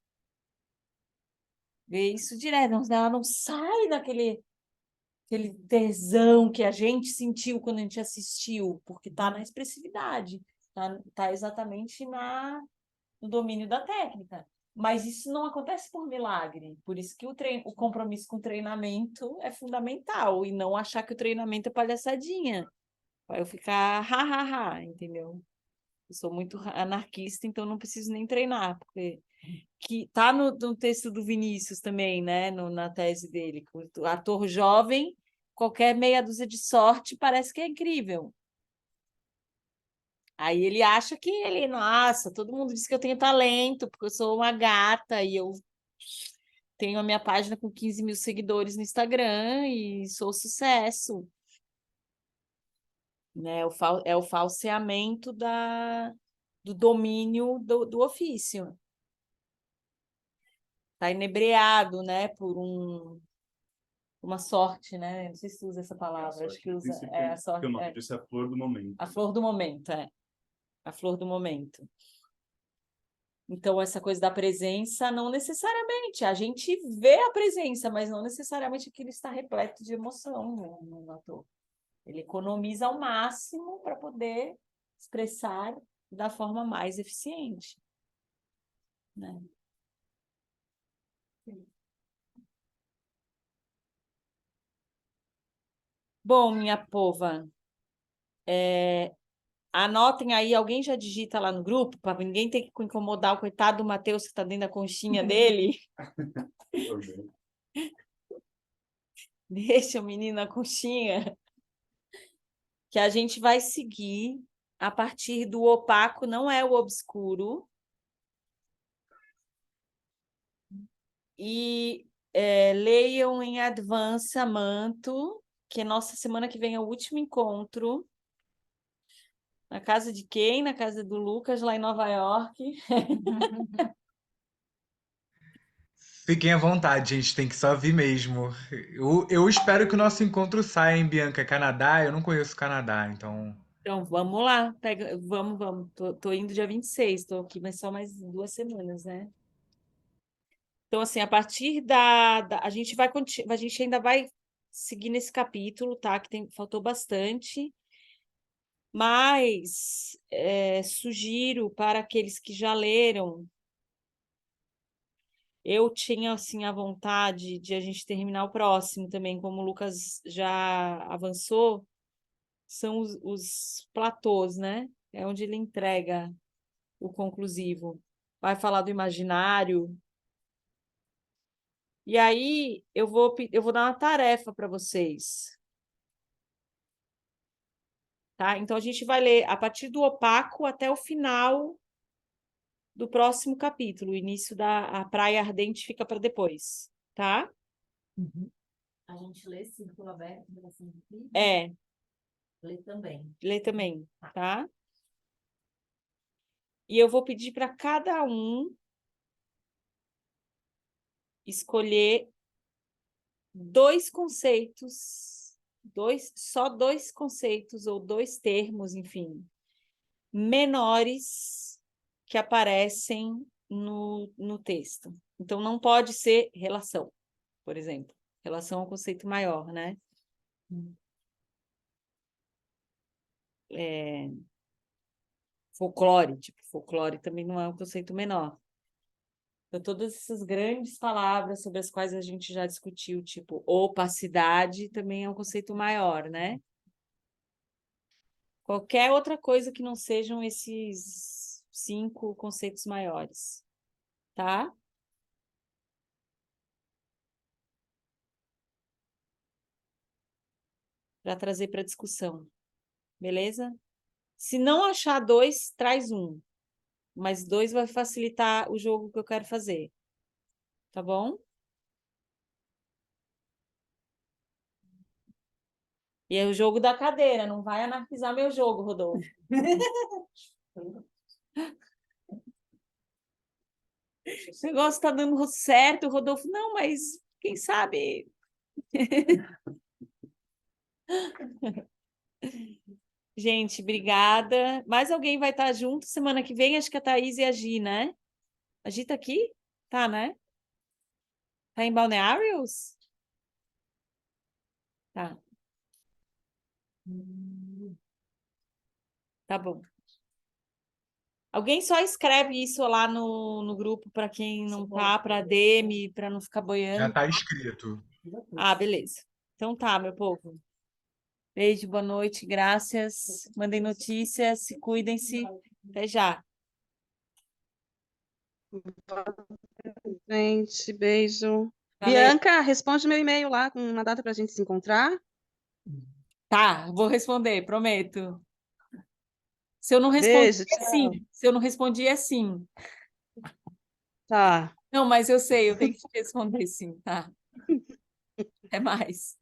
Vê isso direto, ela não sai daquele aquele tesão que a gente sentiu quando a gente assistiu, porque está na expressividade, tá exatamente no domínio da técnica. Mas isso não acontece por milagre. Por isso que o compromisso com o treinamento é fundamental, e não achar que o treinamento é palhaçadinha. Vai eu ficar ha, entendeu? Eu sou muito anarquista, então não preciso nem treinar, porque que tá no texto do Vinícius também, né? Na tese dele, o ator jovem, qualquer meia dúzia de sorte parece que é incrível. Aí ele acha que nossa, todo mundo diz que eu tenho talento, porque eu sou uma gata e eu tenho a minha página com 15 mil seguidores no Instagram e sou sucesso. Né? É o falseamento do domínio do ofício. Está inebriado, né, por uma sorte, né? Não sei se usa essa palavra, acho que usa. É a sorte. Porque o nome disso é a flor do momento. A flor do momento, é. A flor do momento. Então, essa coisa da presença, não necessariamente. A gente vê a presença, mas não necessariamente aquilo está repleto de emoção no ator. Ele economiza ao máximo para poder expressar da forma mais eficiente. Né? Bom, minha pova, anotem aí, alguém já digita lá no grupo, para ninguém ter que incomodar o coitado do Matheus que está dentro da conchinha dele. Deixa o menino na conchinha. Que a gente vai seguir a partir do opaco, não é o obscuro. E leiam em advance a Manto, que nossa semana que vem é o último encontro. Na casa de quem? Na casa do Lucas, lá em Nova York. Fiquem à vontade, gente, tem que só vir mesmo. Eu espero que o nosso encontro saia em Bianca, Canadá. Eu não conheço o Canadá, então. Então, vamos lá. Vamos. Tô indo dia 26, tô aqui, mas só mais 2 semanas, né? Então, assim, a partir a gente a gente ainda vai seguir nesse capítulo, tá? Que faltou bastante. Mas sugiro para aqueles que já leram, eu tinha assim a vontade de a gente terminar o próximo também, como o Lucas já avançou, são os platôs, né? É onde ele entrega o conclusivo. Vai falar do imaginário. E aí eu vou dar uma tarefa para vocês. Tá? Então a gente vai ler a partir do opaco até o final do próximo capítulo. O início da Praia Ardente fica para depois, tá? A gente lê Círculo Aberto, Relação de Vida? É. Lê também. Lê também, tá? E eu vou pedir para cada um escolher 2 conceitos, só 2 conceitos ou 2 termos, enfim, menores que aparecem no texto. Então, não pode ser relação, por exemplo. Relação é um conceito maior, né? Folclore, folclore também não é um conceito menor. Então, todas essas grandes palavras sobre as quais a gente já discutiu, tipo opacidade, também é um conceito maior, né? Qualquer outra coisa que não sejam esses 5 conceitos maiores, tá? Para trazer para discussão, beleza? Se não achar 2, traz 1. Mas 2 vai facilitar o jogo que eu quero fazer. Tá bom? E é o jogo da cadeira, não vai anarquizar meu jogo, Rodolfo. O negócio está dando certo, Rodolfo. Não, mas quem sabe? Gente, obrigada. Mais alguém vai estar junto semana que vem? Acho que a Thaís e a Gi, né? A Gi tá aqui? Tá, né? Tá em Balneários? Tá. Tá bom. Alguém só escreve isso lá no grupo para quem não tá, para DM, para não ficar Já boiando. tá escrito. Ah, beleza. Então tá, meu povo. Beijo, boa noite, graças. Mandem notícias, se cuidem-se. Até já. Gente, beijo. Valeu. Bianca, responde meu e-mail lá com uma data pra gente se encontrar. Tá, vou responder, prometo. Se eu não respondi, Beijo, é tchau. sim. Se eu não respondi, é sim. Tá. Não, mas eu sei, eu tenho que te responder sim, tá? Até mais.